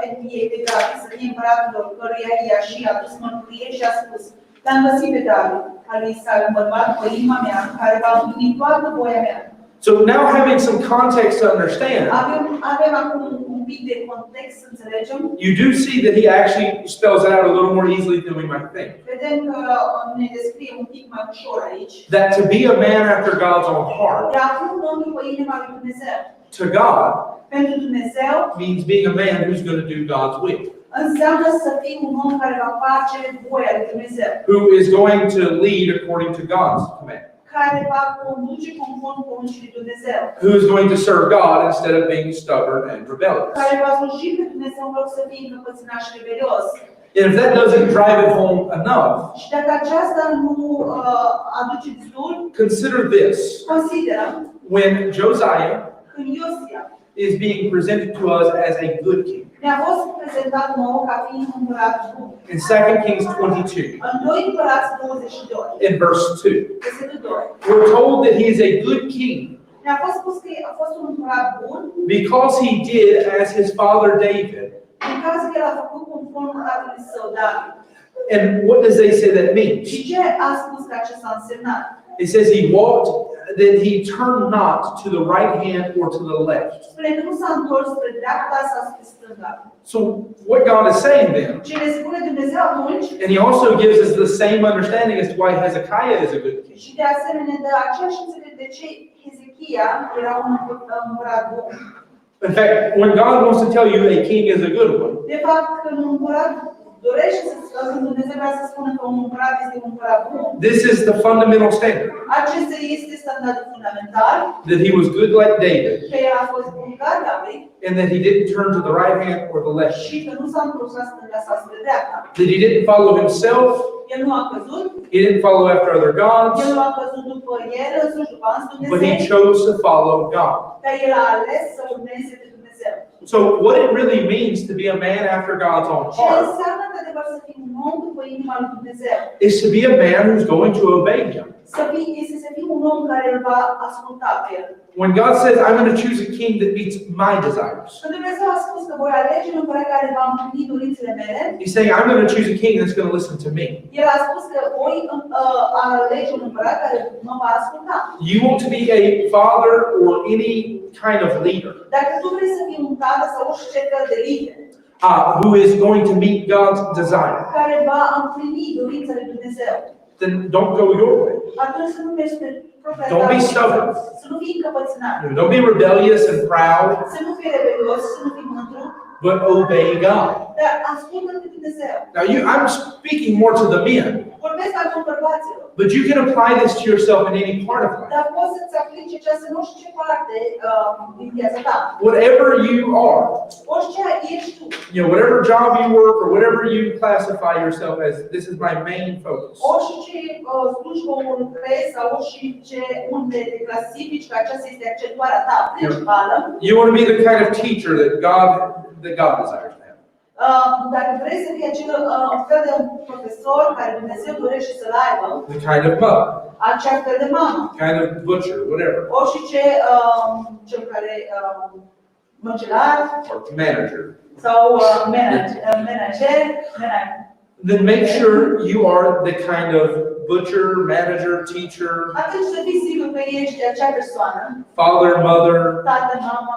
Speaker 5: pentru ei pe David să fie împăratul căruia i-a și adus mărturie și a spus, l-am găsit pe David, al lui Isai, un bărbat cu inima mea, care va împlini toată voia mea.
Speaker 1: So now having some context to understand,
Speaker 5: Avem acum un pic de context să înțelegem.
Speaker 1: you do see that he actually spells it out a little more easily than we might think.
Speaker 5: Vedem că ne descrie un pic mai ușor aici.
Speaker 1: That to be a man after God's own heart,
Speaker 5: De a fi un om după inima lui Dumnezeu.
Speaker 1: to God,
Speaker 5: Pentru Dumnezeu
Speaker 1: means being a man who's going to do God's will,
Speaker 5: înseamnă să fii un om care va face voia lui Dumnezeu,
Speaker 1: who is going to lead according to God's command,
Speaker 5: care va conduce conform poruncii lui Dumnezeu,
Speaker 1: who is going to serve God instead of being stubborn and rebellious.
Speaker 5: care va sluji pe Dumnezeu în loc să fie încăpățânat și rebelios.
Speaker 1: And if that doesn't drive it home enough,
Speaker 5: Și dacă aceasta nu aduce destul,
Speaker 1: consider this.
Speaker 5: consideră
Speaker 1: When Josiah
Speaker 5: când Iosia
Speaker 1: is being presented to us as a good king,
Speaker 5: ne-a fost prezentat nou ca fiind un împărat bun.
Speaker 1: in 2 Kings 22,
Speaker 5: În 2 Împărați 22,
Speaker 1: in verse 2,
Speaker 5: versetul 2,
Speaker 1: we're told that he is a good king
Speaker 5: ne-a fost spus că a fost un împărat bun,
Speaker 1: because he did as his father David.
Speaker 5: în caz că el a făcut conform tatălui său David.
Speaker 1: And what does they say that means?
Speaker 5: Și ce a spus că acesta a însemnat?
Speaker 1: It says he walked, that he turned not to the right hand or to the left.
Speaker 5: Spune că nu s-a întors spre dreapta sau spre stânga.
Speaker 1: So what God is saying then,
Speaker 5: Ce ne spune Dumnezeu atunci,
Speaker 1: and he also gives us the same understanding as to why Hezekiah is a good king.
Speaker 5: și de asemenea dă aceeași înțelegere de ce Hezechia era un împărat bun.
Speaker 1: In fact, when God wants to tell you a king is a good one,
Speaker 5: De fapt, când un împărat dorește când Dumnezeu vrea să spună că un împărat este un împărat bun,
Speaker 1: this is the fundamental standard,
Speaker 5: acesta este standardul fundamental,
Speaker 1: that he was good like David,
Speaker 5: că el a fost bun ca David
Speaker 1: and that he didn't turn to the right hand or the left.
Speaker 5: și că nu s-a întors la stânga sau spre dreapta.
Speaker 1: That he didn't follow himself,
Speaker 5: El nu a căzut,
Speaker 1: he didn't follow after other
Speaker 5: el
Speaker 1: gods,
Speaker 5: nu a căzut după el însuși, după alți
Speaker 1: but he
Speaker 5: Dumnezeu,
Speaker 1: chose to follow God.
Speaker 5: dar el a ales să urmeze pe Dumnezeu.
Speaker 1: So what it really means to be a man after God's own
Speaker 5: Ce
Speaker 1: heart
Speaker 5: înseamnă într-adevăr să fii un om după inima lui Dumnezeu?
Speaker 1: is to be a man who's going to obey him.
Speaker 5: Este să fii un om care îl va asculta pe el.
Speaker 1: When God says, I'm going to choose a king that meets my desires,
Speaker 5: Când Dumnezeu a spus că voi alege un împărat care va împlini dorințele mele,
Speaker 1: he's saying, I'm going to choose a king that's going to listen to me.
Speaker 5: el a spus că voi alege un împărat care mă va asculta.
Speaker 1: You want to be a father or any kind of leader
Speaker 5: Dacă tu vrei să fii un tată sau orice fel de lider,
Speaker 1: who is going to meet God's desire,
Speaker 5: care va împlini dorințele lui Dumnezeu,
Speaker 1: then don't go your way.
Speaker 5: atunci să nu mergi pe propria
Speaker 1: Don't be
Speaker 5: ta
Speaker 1: stubborn.
Speaker 5: să nu fii încăpățânat,
Speaker 1: Don't be rebellious and proud,
Speaker 5: să nu fii rebelios, să nu fii mândru,
Speaker 1: but obey God.
Speaker 5: dar ascultă pe Dumnezeu.
Speaker 1: Now, I'm speaking more to the men,
Speaker 5: Vorbesc acum bărbaților,
Speaker 1: but you can apply this to yourself in any part of life.
Speaker 5: dar poți să-ți aplici această nu știu ce parte din viața ta.
Speaker 1: Whatever you are,
Speaker 5: Orice ești tu,
Speaker 1: whatever job you work or whatever you classify yourself as, this is my main focus.
Speaker 5: orice slujbă lucrezi sau orice unde te clasifici că aceasta este accentuarea ta principală,
Speaker 1: You want to be the kind of teacher that God desires to have.
Speaker 5: Dacă vrei să fii acel fel de profesor care Dumnezeu dorește să-l aibă,
Speaker 1: The kind of mother,
Speaker 5: acea fel de mamă,
Speaker 1: kind of butcher, whatever,
Speaker 5: orice cel care măcelar
Speaker 1: or manager.
Speaker 5: sau manager,
Speaker 1: Then make sure you are the kind of butcher, manager, teacher,
Speaker 5: atunci să fii sigur că ești acea persoană,
Speaker 1: father, mother,
Speaker 5: tată, mamă,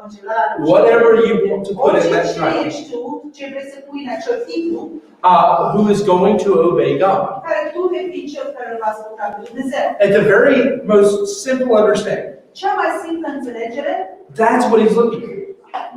Speaker 5: măcelar,
Speaker 1: whatever you want to put in
Speaker 5: orice
Speaker 1: that
Speaker 5: ce
Speaker 1: title,
Speaker 5: ești tu, ce vrei să pui în acel titlu,
Speaker 1: who is going to obey God.
Speaker 5: care tu vei fi cel care îl va asculta pe Dumnezeu.
Speaker 1: At the very most simple understanding,
Speaker 5: Cea mai simplă înțelegere,
Speaker 1: that's what he's looking for.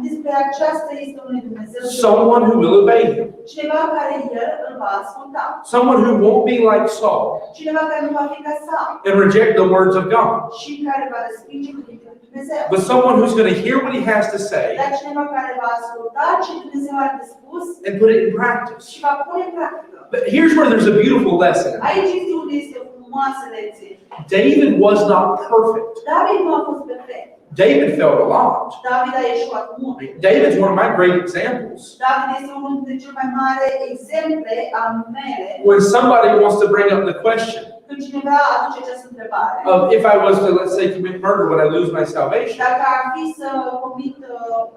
Speaker 5: despre aceasta este unui Dumnezeu.
Speaker 1: Someone who will obey him.
Speaker 5: Cineva care el îl va asculta.
Speaker 1: Someone who won't be like Saul
Speaker 5: Cineva care nu va fi ca Saul
Speaker 1: and reject the words of God,
Speaker 5: și care va respinge cuvintele lui Dumnezeu.
Speaker 1: but someone who's going to hear what he has to say
Speaker 5: Dar cineva care va asculta ce Dumnezeu are de spus
Speaker 1: and put it in practice.
Speaker 5: și va pune în practică.
Speaker 1: But here's where there's a beautiful lesson.
Speaker 5: Aici este unde este o frumoasă lecție.
Speaker 1: David was not perfect.
Speaker 5: David nu a fost perfect.
Speaker 1: David failed a lot.
Speaker 5: David a ieșuat mult.
Speaker 1: David's one of my great examples.
Speaker 5: David este unul dintre cele mai mari exemple a mele
Speaker 1: When somebody wants to bring up the question
Speaker 5: când cineva aduce această întrebare.
Speaker 1: of if I was to, let's say, commit murder, would I lose my salvation?
Speaker 5: Dacă ar fi să comit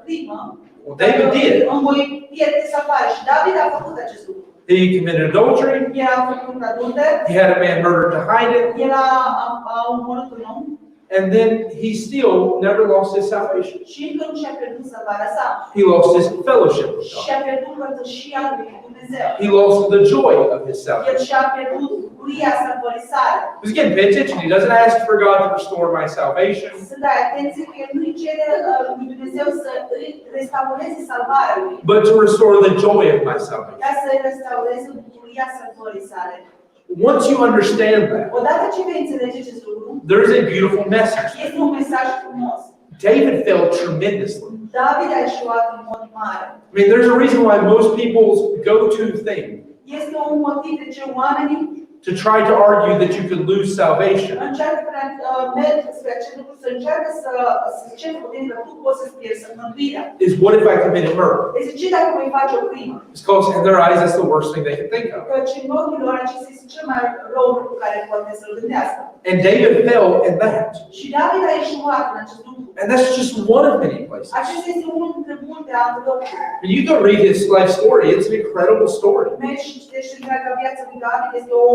Speaker 5: crimă,
Speaker 1: Well, David did.
Speaker 5: îmi voi pierde salvarea. Și David a făcut acest lucru.
Speaker 1: He committed adultery.
Speaker 5: El a făcut adulter,
Speaker 1: He had a man murdered to hide it.
Speaker 5: el a omorât un om
Speaker 1: And then he still never lost his salvation.
Speaker 5: și încă nu și-a pierdut salvarea sa.
Speaker 1: He lost his fellowship with God.
Speaker 5: Și-a pierdut părtășia lui Dumnezeu.
Speaker 1: He lost the joy of his
Speaker 5: El
Speaker 1: salvation.
Speaker 5: și-a pierdut bucuria sărbătorisare.
Speaker 1: Because again, pay attention. He doesn't ask for God to restore my salvation.
Speaker 5: Să dai atenție că el nu-i cere lui Dumnezeu să îi restaureze salvarea lui,
Speaker 1: But to restore the joy of my salvation.
Speaker 5: dar să îi restaureze bucuria sărbătorisare.
Speaker 1: Once you understand that,
Speaker 5: Odată ce vei înțelege acest lucru,
Speaker 1: there is a beautiful message.
Speaker 5: este un mesaj frumos.
Speaker 1: David failed tremendously.
Speaker 5: David a ieșuat în mod mare.
Speaker 1: I mean, there's a reason why most people's go-to thing
Speaker 5: Este un motiv de ce oamenii
Speaker 1: to try to argue that you could lose salvation
Speaker 5: încearcă merg spre acest lucru, să încearcă să cer putere că tu poți să-ți pierzi mântuirea.
Speaker 1: is what if I committed murder?
Speaker 5: Este ce dacă voi face o crimă?
Speaker 1: Because in their eyes, that's the worst thing they can think of.
Speaker 5: Căci în ochii lor acesta este cel mai rău lucru care poate să-l gândească.
Speaker 1: And David fell in that.
Speaker 5: Și David a ieșuat în acest lucru.
Speaker 1: And that's just one of many places.
Speaker 5: Acesta este unul dintre multe alte locuri.
Speaker 1: And you go read his life story, it's an incredible story.
Speaker 5: Mergi și citești întreaga viață lui David, este o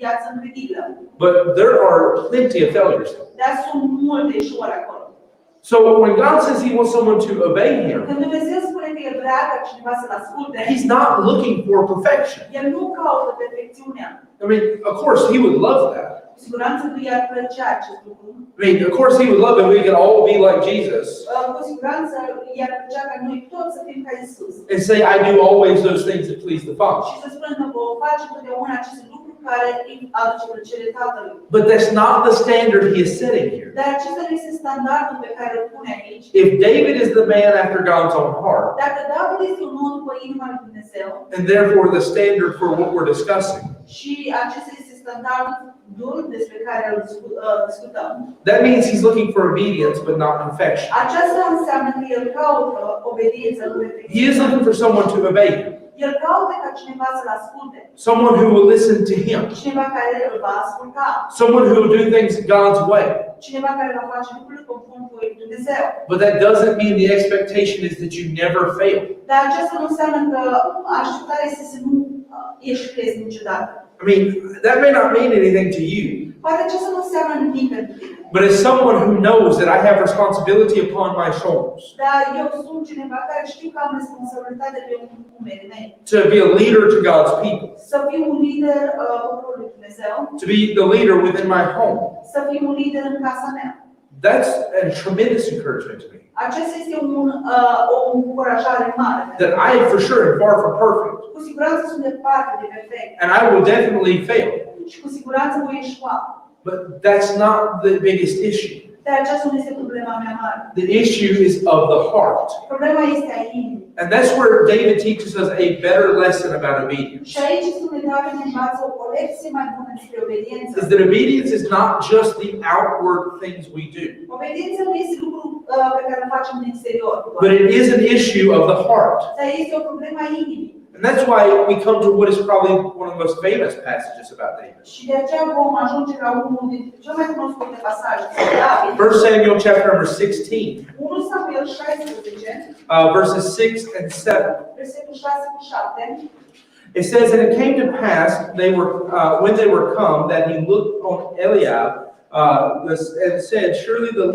Speaker 5: viață incredibilă.
Speaker 1: But there are plenty of failures.
Speaker 5: Dar sunt multe eșuări acolo.
Speaker 1: So when God says he wants someone to obey him,
Speaker 5: Când Dumnezeu spune că El vrea ca cineva să-L asculte,
Speaker 1: he's not looking for perfection.
Speaker 5: El nu caută perfecțiunea.
Speaker 1: I mean, of course, he would love that.
Speaker 5: Cu siguranță nu i-ar plăcea acest lucru.
Speaker 1: I mean, of course, he would love that we could all be like Jesus
Speaker 5: Cu siguranță i-ar plăcea ca noi toți să fim ca Isus.
Speaker 1: and say, I do always those things that please the Father.
Speaker 5: Și să spunem că vom face întotdeauna aceste lucruri care îi aduce plăcere Tatălui.
Speaker 1: But that's not the standard he is setting here.
Speaker 5: Dar acesta nu este standardul pe care îl pune aici.
Speaker 1: If David is the man after God's own heart,
Speaker 5: Dacă David este un om după inima lui Dumnezeu
Speaker 1: and therefore the standard for what we're discussing,
Speaker 5: și acesta este standardul despre care îl discutăm,
Speaker 1: that means he's looking for obedience but not perfection.
Speaker 5: aceasta înseamnă că el caută obediență, nu
Speaker 1: He is
Speaker 5: perfecțiune.
Speaker 1: looking for someone to obey him,
Speaker 5: El caută ca cineva să-l asculte,
Speaker 1: someone who will listen to him,
Speaker 5: cineva care îl va asculta,
Speaker 1: someone who will do things God's way.
Speaker 5: cineva care va face lucrurile conform cu lui Dumnezeu.
Speaker 1: But that doesn't mean the expectation is that you never fail.
Speaker 5: Dar aceasta nu înseamnă că așteptarea este să nu eșuezi niciodată.
Speaker 1: I mean, that may not mean anything to you,
Speaker 5: Poate aceasta nu înseamnă nimic pentru tine.
Speaker 1: but as someone who knows that I have responsibility upon my shoulders
Speaker 5: Dar eu sunt cineva care știu că am responsabilitate pe umerii mei.
Speaker 1: to be a leader to God's people,
Speaker 5: Să fiu un lider poporului lui Dumnezeu,
Speaker 1: to be the leader within my home.
Speaker 5: să fiu un lider în casa mea.
Speaker 1: That's a tremendous encouragement to me.
Speaker 5: Acesta este o încurajare mare.
Speaker 1: That I, for sure, am far from perfect,
Speaker 5: Cu siguranță sunt departe de perfect
Speaker 1: and I will definitely fail.
Speaker 5: și cu siguranță voi eșua.
Speaker 1: But that's not the biggest issue.
Speaker 5: Dar aceasta nu este problema mea mare.
Speaker 1: The issue is of the heart.
Speaker 5: Problema este a inimii.
Speaker 1: And that's where David teaches us a better lesson about obedience.
Speaker 5: Și aici spune David ne învață o lecție mai bună despre obediență.
Speaker 1: Is that obedience is not just the outward things we do,
Speaker 5: Obediența nu este lucru pe care îl facem din exterior,
Speaker 1: but it is an issue of the heart.
Speaker 5: dar este o problemă a inimii.
Speaker 1: And that's why we come to what is probably one of the most famous passages about David.
Speaker 5: Și de aceea vom ajunge la unul dintre cele mai cunoscute pasaje despre David.
Speaker 1: 1 Samuel chapter number 16,
Speaker 5: 1 Samuel 16,
Speaker 1: verses 6 and 7.
Speaker 5: versetul 6 cu 7.
Speaker 1: It says, and it came to pass, when they were come, that he looked on Eliab, and said, surely the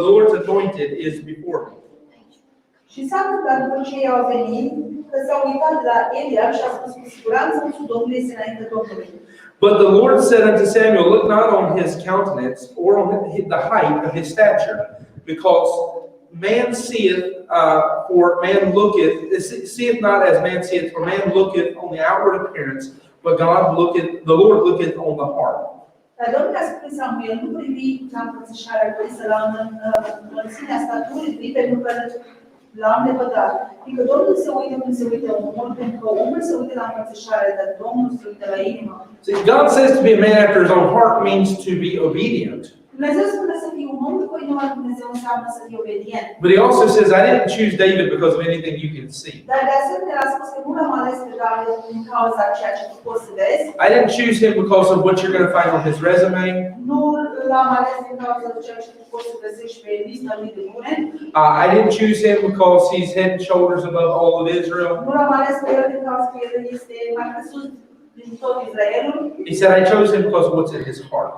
Speaker 1: Lord's anointed is before me.
Speaker 5: Și s-a întâmplat după ce ei au venit, că s-au uitat la Eliab și a spus cu siguranță însuși Domnul este înainte Domnului.
Speaker 1: But the Lord said unto Samuel, look not on his countenance or on the height of his stature, because man seeth, for man looketh, seeth not as man seeth, for man looketh on the outward appearance, but the Lord looketh on the heart.
Speaker 5: Dar Domnul a spus Samuel, nu privi la înfățișarea lui, să la înălțimea staturii lui, pentru că l-am lepădat. Adică Domnul se uită când se uită omul, pentru că omul se uită la înfățișare, dar Domnul se uită la inimă.
Speaker 1: See, God says to be a man after his own heart means to be obedient.
Speaker 5: Dumnezeu spune să fii un om după inima lui Dumnezeu înseamnă să fii obedient.
Speaker 1: But he also says, I didn't choose David because of anything you can see.
Speaker 5: Dar de asemenea a spus că nu l-am ales pe David din cauza ceea ce tu poți să vezi.
Speaker 1: I didn't choose him because of what you're going to find on his resume.
Speaker 5: Nu l-am ales din cauza ceea ce tu poți să găsești pe lista lui de bune.
Speaker 1: I didn't choose him because he's head and shoulders above all of Israel.
Speaker 5: Nu l-am ales pe el din cauza că el este mai presus din tot Israelul.
Speaker 1: He said, I chose him because of what's in his heart.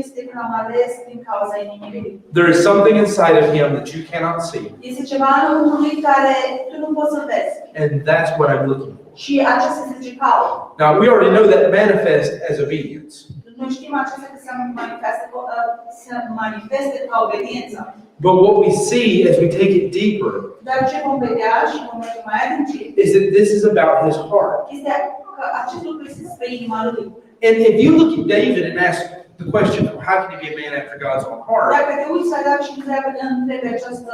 Speaker 5: Este că l-am ales din cauza inimii lui.
Speaker 1: There is something inside of him that you cannot see.
Speaker 5: Este ceva în omului care tu nu poți să vezi.
Speaker 1: And that's what I'm looking for.
Speaker 5: Și acesta este ce caut.
Speaker 1: Now, we already know that manifest as obedience.
Speaker 5: Noi știm acesta că se manifestă ca obediență.
Speaker 1: But what we see as we take it deeper
Speaker 5: Dar ce vom vedea și vom merge mai adâncit
Speaker 1: is that this is about his heart.
Speaker 5: este că acest lucru este despre inima lui.
Speaker 1: And if you look at David and ask the question, how can he be a man after God's own heart?
Speaker 5: Dacă te uiți la David și întrebi această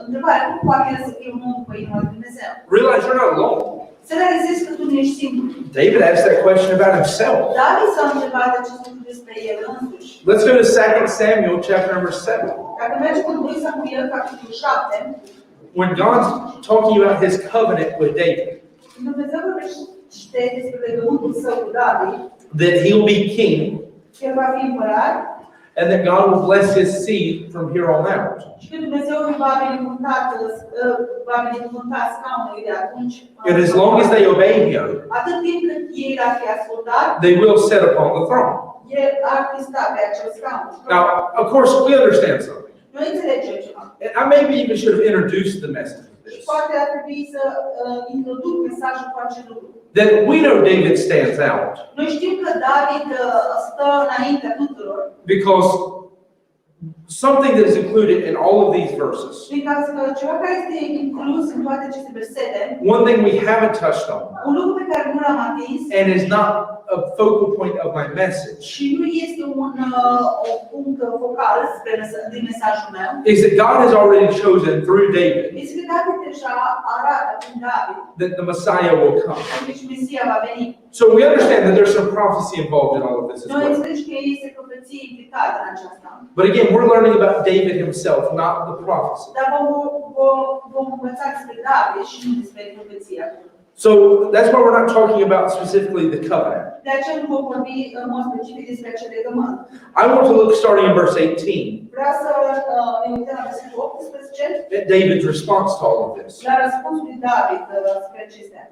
Speaker 5: întrebare, cum poate el să fie un om după inima lui Dumnezeu?
Speaker 1: Realize you're not alone.
Speaker 5: Să realizezi că tu nu ești singur.
Speaker 1: David asked that question about himself.
Speaker 5: David s-a întrebat acest lucru despre el însuși.
Speaker 1: Let's go to 2 Samuel chapter number 7.
Speaker 5: Dacă mergi cu 2 Samuel, capitolul 7,
Speaker 1: When God's talking about his covenant with David,
Speaker 5: Dumnezeu vorbește despre legământul său cu David,
Speaker 1: that he'll be king,
Speaker 5: el va fi împărat,
Speaker 1: and that God will bless his seed from here on out.
Speaker 5: Și că Dumnezeu îi va binecuvânta scaunului de atunci.
Speaker 1: And as long as they obey him,
Speaker 5: Atât timp cât ei l-ar fi ascultat,
Speaker 1: they will sit upon the throne.
Speaker 5: el ar fi stat pe acel scaun.
Speaker 1: Now, of course, we understand something.
Speaker 5: Noi înțelegem ceva.
Speaker 1: And I maybe even should have introduced the message of
Speaker 5: Și
Speaker 1: this.
Speaker 5: poate ar trebui să introduc mesajul cu acest lucru.
Speaker 1: That we know David stands out
Speaker 5: Noi știm că David stă înaintea tuturor,
Speaker 1: because something that is included in all of these verses,
Speaker 5: din cauza că ceva care este inclus în toate aceste versete,
Speaker 1: one thing we haven't touched on,
Speaker 5: un lucru pe care nu l-am atins
Speaker 1: and is not a focal point of my message,
Speaker 5: și nu este o punct focal din mesajul meu,
Speaker 1: is that God has already chosen through David
Speaker 5: este că David deja arată prin David,
Speaker 1: that the Messiah will come.
Speaker 5: deci Mesia va veni.
Speaker 1: So we understand that there's some prophecy involved in all of this as
Speaker 5: Noi
Speaker 1: well.
Speaker 5: înțelegem că este profeție implicată în aceasta.
Speaker 1: But again, we're learning about David himself, not the prophecy.
Speaker 5: Dar vom învăța despre David și nu despre profeția.
Speaker 1: So that's why we're not talking about specifically the covenant.
Speaker 5: De aceea nu vom vorbi în mod specific despre acel legământ.
Speaker 1: I want to look starting in verse 18
Speaker 5: Vreau să ne uităm la versetul 18,
Speaker 1: at David's response to all of this.
Speaker 5: la răspunsul lui David spre acestea.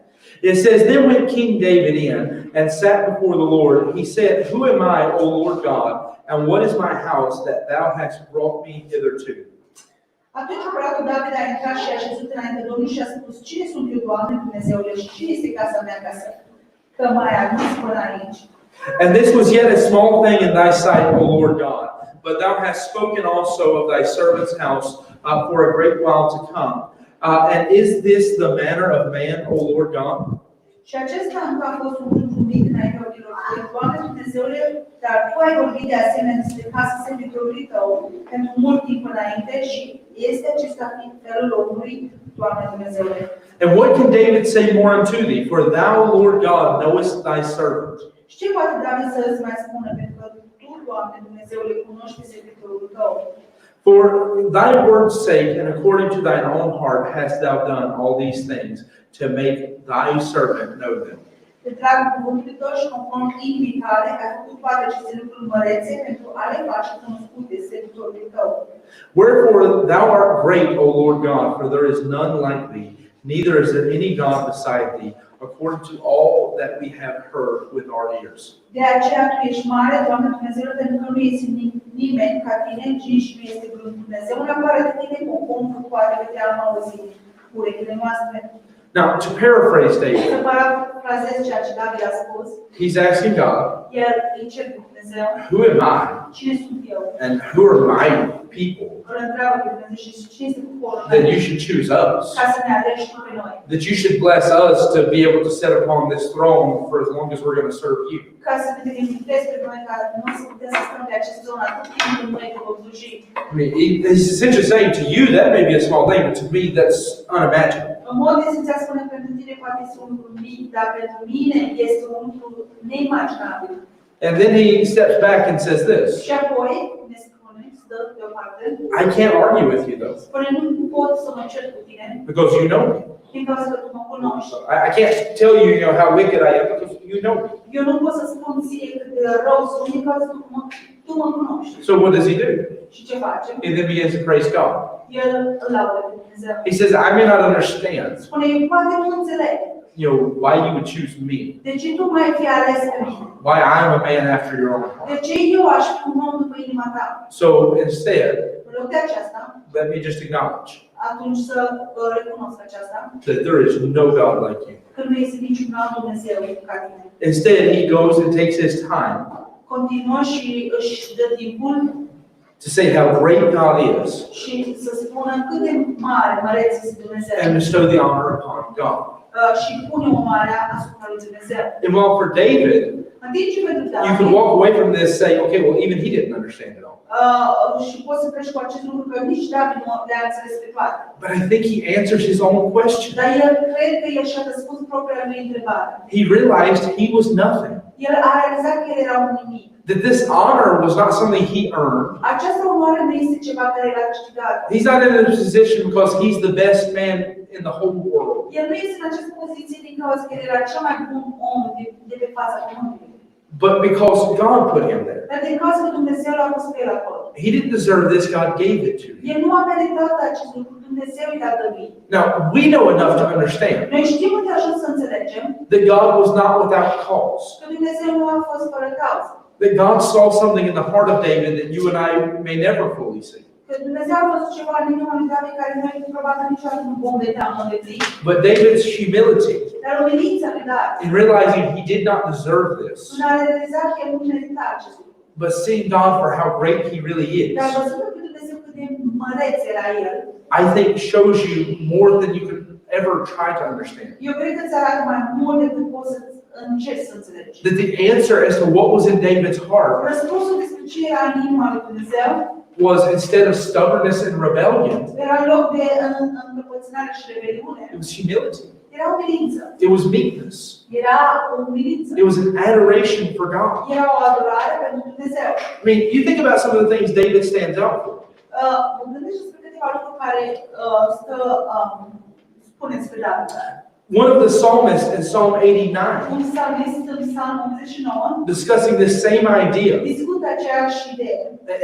Speaker 1: It says, Then went King David in and sat before the Lord. He said, Who am I, O Lord God, and what is my house that thou hast brought me hitherto?
Speaker 5: Atunci împăratul David a intrat și a așezut înainte Domnului și a spus, Cine sunt eu, Doamne, Dumnezeule, și cine este casa mea că m-ai adus până aici?
Speaker 1: And this was yet a small thing in thy sight, O Lord God, but thou hast spoken also of thy servant's house for a great while to come. And is this the manner of man, O Lord God?
Speaker 5: Și acesta încă a fost un lucru mic înaintea ochilor tăi, Doamne Dumnezeule, dar Tu ai vorbit de asemenea despre casa servitorului Tău pentru mult timp înainte și este acesta felul omului, Doamne Dumnezeule.
Speaker 1: And what can David say more unto thee? For thou, Lord God, knowest thy servant.
Speaker 5: Și ce poate David să îți mai spună? Pentru că Tu, Doamne Dumnezeule, cunoști servitorul Tău.
Speaker 1: For thy word's sake and according to thine own heart hast thou done all these things to make thy servant know them.
Speaker 5: Te trag cuvântul Tău și conform inimii Tale, că ai făcut toate aceste lucruri mărețe pentru a le face cunoscute servitorului Tău.
Speaker 1: Wherefore thou art great, O Lord God, for there is none like thee, neither is there any God beside thee, according to all that we have heard with our ears.
Speaker 5: De aceea Tu ești mare, Doamne Dumnezeule, pentru că nu este nimeni ca Tine, nici nu este vreun Dumnezeu în afară de Tine, conform cu toate pe care am auzit cu urechile noastre.
Speaker 1: Now, to paraphrase David,
Speaker 5: Să parafrazez ceea ce David a spus,
Speaker 1: he's asking God,
Speaker 5: el îi cer cu Dumnezeu,
Speaker 1: Who am I?
Speaker 5: cine sunt eu?
Speaker 1: And who are my people
Speaker 5: Îl întreabă pe Dumnezeu și cine este poporul
Speaker 1: that
Speaker 5: meu?
Speaker 1: you should choose us?
Speaker 5: Ca să ne alegi Tu pe noi.
Speaker 1: That you should bless us to be able to sit upon this throne for as long as we're going to serve you.
Speaker 5: Ca să ne binecuvântezi pe noi, ca noi să putem să stăm pe acest zonă atât timp cât noi te vom sluji.
Speaker 1: I mean, it's essentially saying to you that may be a small thing, but to me that's unimaginable.
Speaker 5: În mod esențial spune pentru tine poate este un lucru mic, dar pentru mine este un lucru neimaginabil.
Speaker 1: And then he steps back and says this,
Speaker 5: Și apoi ne spune, stă deoparte,
Speaker 1: I can't argue with you though,
Speaker 5: spune nu pot să mă cer cu tine,
Speaker 1: because you know me.
Speaker 5: din cauza că tu mă cunoști.
Speaker 1: I can't tell you, how wicked I am, because you know me.
Speaker 5: Eu nu pot să spun ție cât de rău sunt, din cauza că tu mă cunoști.
Speaker 1: So what does he do?
Speaker 5: Și ce face?
Speaker 1: He then begins to praise God.
Speaker 5: El îl laudă pe Dumnezeu.
Speaker 1: He says, I may not understand,
Speaker 5: Spune, eu poate nu înțeleg.
Speaker 1: why you would choose me,
Speaker 5: De ce tu mai fi ales pe mine?
Speaker 1: why I'm a man after your own
Speaker 5: De
Speaker 1: heart.
Speaker 5: ce eu aș fi un om după inima ta?
Speaker 1: So instead,
Speaker 5: În loc de aceasta,
Speaker 1: let me just acknowledge
Speaker 5: atunci să recunosc aceasta,
Speaker 1: that there is no God like you.
Speaker 5: că nu este niciun alt Dumnezeu ca tine.
Speaker 1: Instead, he goes and takes his time
Speaker 5: Continuă și își dă timpul
Speaker 1: to say how great God is
Speaker 5: și să spună cât de mare, măreț este Dumnezeu.
Speaker 1: and bestow the honor upon God.
Speaker 5: Și pune onoarea asupra lui Dumnezeu.
Speaker 1: And while for David,
Speaker 5: În timp ce pentru
Speaker 1: you could
Speaker 5: David,
Speaker 1: walk away from this saying, okay, well, even he didn't understand it all.
Speaker 5: și poți să pleci cu acest lucru că nici David nu le-a înțeles pe toate.
Speaker 1: But I think he answers his own question.
Speaker 5: Dar el cred că el și-a răspuns propria lui întrebare.
Speaker 1: He realized he was nothing.
Speaker 5: El a realizat că el era un nimic.
Speaker 1: That this honor was not something he earned.
Speaker 5: Această onoare nu este ceva care l-a câștigat.
Speaker 1: He's not in a position because he's the best man in the whole world.
Speaker 5: El nu este în această poziție din cauza că el era cel mai bun om de pe fața pământului.
Speaker 1: but because God put him there.
Speaker 5: Dar din cauza că Dumnezeu l-a pus pe el acolo.
Speaker 1: He didn't deserve this, God gave it to him.
Speaker 5: El nu a meritat acest lucru, Dumnezeu i-a dăruit.
Speaker 1: Now, we know enough to understand
Speaker 5: Noi știm de ajuns să înțelegem
Speaker 1: that God was not without cause.
Speaker 5: că Dumnezeu nu a fost fără cauză.
Speaker 1: That God saw something in the heart of David that you and I may never fully see.
Speaker 5: Că Dumnezeu a văzut ceva în inima lui David care noi probabil niciodată nu vom vedea în mod deplin.
Speaker 1: But David's humility
Speaker 5: Dar umilința lui David,
Speaker 1: in realizing he did not deserve this,
Speaker 5: în a realiza că el nu merita acest lucru.
Speaker 1: but seeing God for how great he really
Speaker 5: Dar
Speaker 1: is,
Speaker 5: văzând pe Dumnezeu cât de măreț era el,
Speaker 1: I think shows you more than you could ever try to understand.
Speaker 5: eu cred că îți arată mai mult decât poți să încerci să înțelegi.
Speaker 1: That the answer as to what was in David's heart
Speaker 5: Răspunsul despre ce era în inima lui Dumnezeu
Speaker 1: was, instead of stubbornness and rebellion,
Speaker 5: era în loc de încăpățânare și rebeliune.
Speaker 1: it was humility.
Speaker 5: Era umilință.
Speaker 1: It was meekness.
Speaker 5: Era o umilință.
Speaker 1: It was an adoration for God.
Speaker 5: Era o adorare pentru Dumnezeu.
Speaker 1: I mean, you think about some of the things David stands out for.
Speaker 5: Mă gândesc despre câteva lucruri care spuneți pe David.
Speaker 1: One of the psalmists in Psalm 89,
Speaker 5: Un psalmist în Psalm 89
Speaker 1: discussing this same idea.
Speaker 5: discută aceeași idee.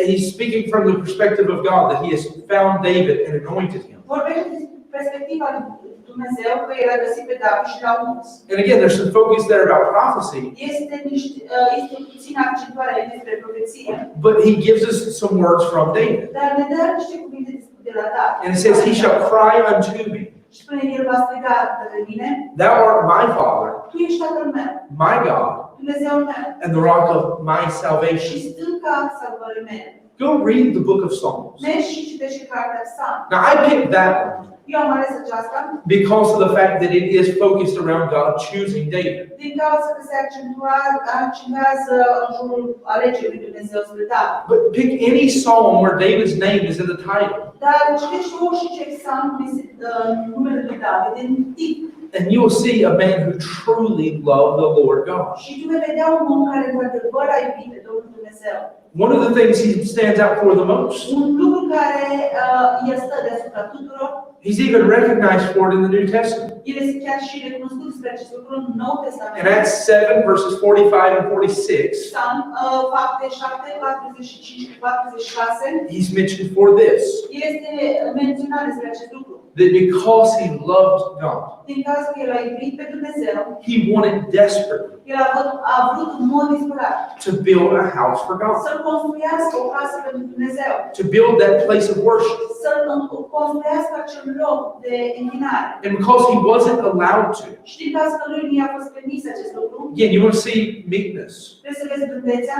Speaker 1: He's speaking from the perspective of God, that he has found David and anointed him.
Speaker 5: Vorbește din perspectiva lui Dumnezeu că el a găsit pe David și l-a uns.
Speaker 1: And again, there's some focus there about prophecy,
Speaker 5: Este puțin accentuare despre profeție,
Speaker 1: but he gives us some words from David.
Speaker 5: dar ne dă niște cuvinte de la David.
Speaker 1: And it says, he shall cry unto me,
Speaker 5: Și spune, el va striga către mine,
Speaker 1: thou art my Father,
Speaker 5: tu ești Tatăl meu,
Speaker 1: my God,
Speaker 5: Dumnezeul meu,
Speaker 1: and the rock of my
Speaker 5: și
Speaker 1: salvation.
Speaker 5: stânca salvării mele.
Speaker 1: Go read the book of Psalms.
Speaker 5: Mergi și citești cartea Psalm.
Speaker 1: Now, I picked that one
Speaker 5: Eu am ales aceasta
Speaker 1: because of the fact that it is focused around God choosing David.
Speaker 5: din cauza că se accentuează în jurul alegerii lui Dumnezeu spre David.
Speaker 1: But pick any psalm where David's name is in the title,
Speaker 5: Dar citești orice psalm numele lui David în titlu.
Speaker 1: and you will see a man who truly loved the Lord God.
Speaker 5: Și tu vei vedea un om care într-adevăr a iubit pe Domnul Dumnezeu.
Speaker 1: One of the things he stands out for the most,
Speaker 5: Un lucru care el stă deasupra tuturor,
Speaker 1: he's even recognized for it in the New Testament.
Speaker 5: el este chiar și recunoscut despre acest lucru în Noul Testament.
Speaker 1: In Acts 7, verses 45 and 46,
Speaker 5: Psalm fapte 7, 45 și 46,
Speaker 1: he's mentioned for this,
Speaker 5: el este menționat despre acest lucru.
Speaker 1: that because he loved God,
Speaker 5: Din cauza că el a iubit pe Dumnezeu,
Speaker 1: he wanted desperately
Speaker 5: el a vrut în mod disperat
Speaker 1: to build a house for God,
Speaker 5: să construiască o casă pentru Dumnezeu,
Speaker 1: to build that place of worship.
Speaker 5: să construiască acel loc de închinare.
Speaker 1: And because he wasn't allowed to,
Speaker 5: Și din cauza că lui nu i-a fost permis acest lucru,
Speaker 1: again, you want to see meekness.
Speaker 5: trebuie să vezi blândețea.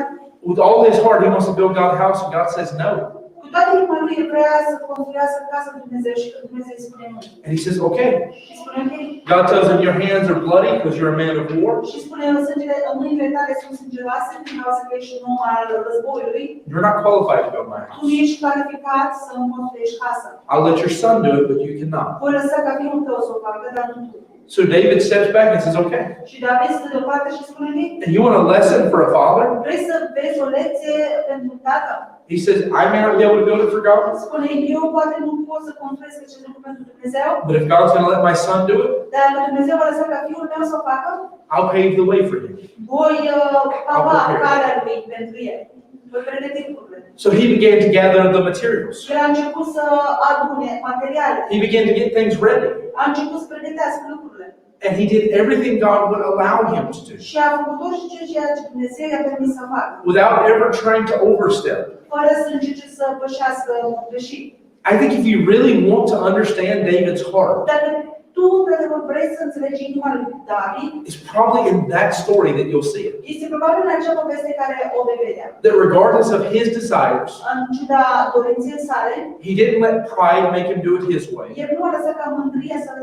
Speaker 1: With all his heart, he wants to build God a house, and God says no.
Speaker 5: Cu toată inima lui el vrea să construiască casa lui Dumnezeu și că Dumnezeu îi spune nu.
Speaker 1: And he says, okay.
Speaker 5: Și spune ok.
Speaker 1: God tells him, your hands are bloody because you're a man of war.
Speaker 5: Și spune mâinile tale sunt sângeroase din cauza că ești un om al războiului.
Speaker 1: You're not qualified to build my
Speaker 5: Tu
Speaker 1: house.
Speaker 5: nu ești calificat să îmi construiești casa.
Speaker 1: I'll let your son do it, but you cannot.
Speaker 5: Voi lăsa ca fiul tău să o facă, dar nu tu.
Speaker 1: So David steps back and says, okay.
Speaker 5: Și David stă deoparte și spune ei,
Speaker 1: And you want a lesson for a father?
Speaker 5: vrei să vezi o lecție pentru tata?
Speaker 1: He says, I may not be able to build it for God,
Speaker 5: Spune, eu poate nu pot să construiesc acest lucru pentru Dumnezeu,
Speaker 1: but if God's going to let my son do it,
Speaker 5: dar Dumnezeu va lăsa ca fiul meu să o facă,
Speaker 1: I'll pave the way for him.
Speaker 5: voi pava calea lui pentru el. Voi pregăti lucrurile.
Speaker 1: So he began to gather the materials.
Speaker 5: El a început să adune materiale.
Speaker 1: He began to get things ready.
Speaker 5: A început să pregătească lucrurile.
Speaker 1: And he did everything God would allow him to do,
Speaker 5: Și a făcut orice ceea ce Dumnezeu i-a permis să facă.
Speaker 1: without ever trying to overstep.
Speaker 5: Fără să încerce să pășească greșit.
Speaker 1: I think if you really want to understand David's heart,
Speaker 5: Dacă tu, într-adevăr, vrei să înțelegi inima lui David,
Speaker 1: it's probably in that story that you'll see it.
Speaker 5: este probabil în acea poveste care o vei vedea.
Speaker 1: That regardless of his desires,
Speaker 5: În ciuda dorinței sale,
Speaker 1: he didn't let pride make him do it his way.
Speaker 5: el nu a lăsat ca mândria să-l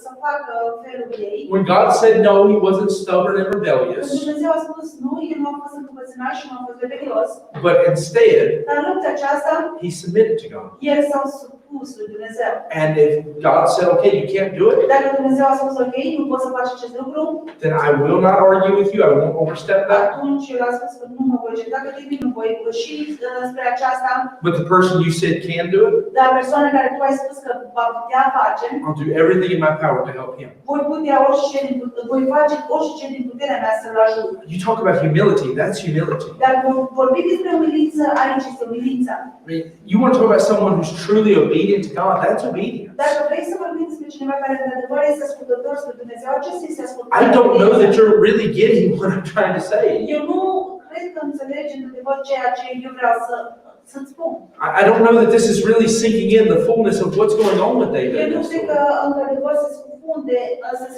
Speaker 5: să facă felul ei.
Speaker 1: When God said no, he wasn't stubborn and
Speaker 5: Când
Speaker 1: rebellious,
Speaker 5: Dumnezeu a spus nu, el nu a fost încăpățânat și nu a fost rebelios,
Speaker 1: but instead,
Speaker 5: dar în lupta aceasta,
Speaker 1: he submitted to God.
Speaker 5: el s-a supus supus lui Dumnezeu.
Speaker 1: And if God said, okay, you can't do it,
Speaker 5: Dacă Dumnezeu a spus, ok, nu poți să faci acest lucru,
Speaker 1: then I will not argue with you. I won't overstep that.
Speaker 5: atunci el a spus că nu mă voi certa cu tine, nu voi ieși spre aceasta,
Speaker 1: But the person you said can do it,
Speaker 5: dar persoana care tu ai spus că va putea face,
Speaker 1: I'll do everything in my power to help him.
Speaker 5: voi face orice din puterea mea să-l ajut.
Speaker 1: You talk about humility, that's humility.
Speaker 5: Dar vorbi despre umilință, aici este umilința.
Speaker 1: I mean, you want to talk about someone who's truly obedient to God, that's obedience.
Speaker 5: Dacă vrei să vorbim despre cineva care într-adevăr este ascultător spre Dumnezeu, acesta este ascultător.
Speaker 1: I don't know that you're really getting what I'm trying to say.
Speaker 5: Eu nu cred că înțelegi într-adevăr ceea ce eu vreau să-ți spun.
Speaker 1: I don't know that this is really sinking in the fullness of what's going on with David.
Speaker 5: Eu
Speaker 1: in
Speaker 5: nu
Speaker 1: this
Speaker 5: cred
Speaker 1: story.
Speaker 5: că într-adevăr se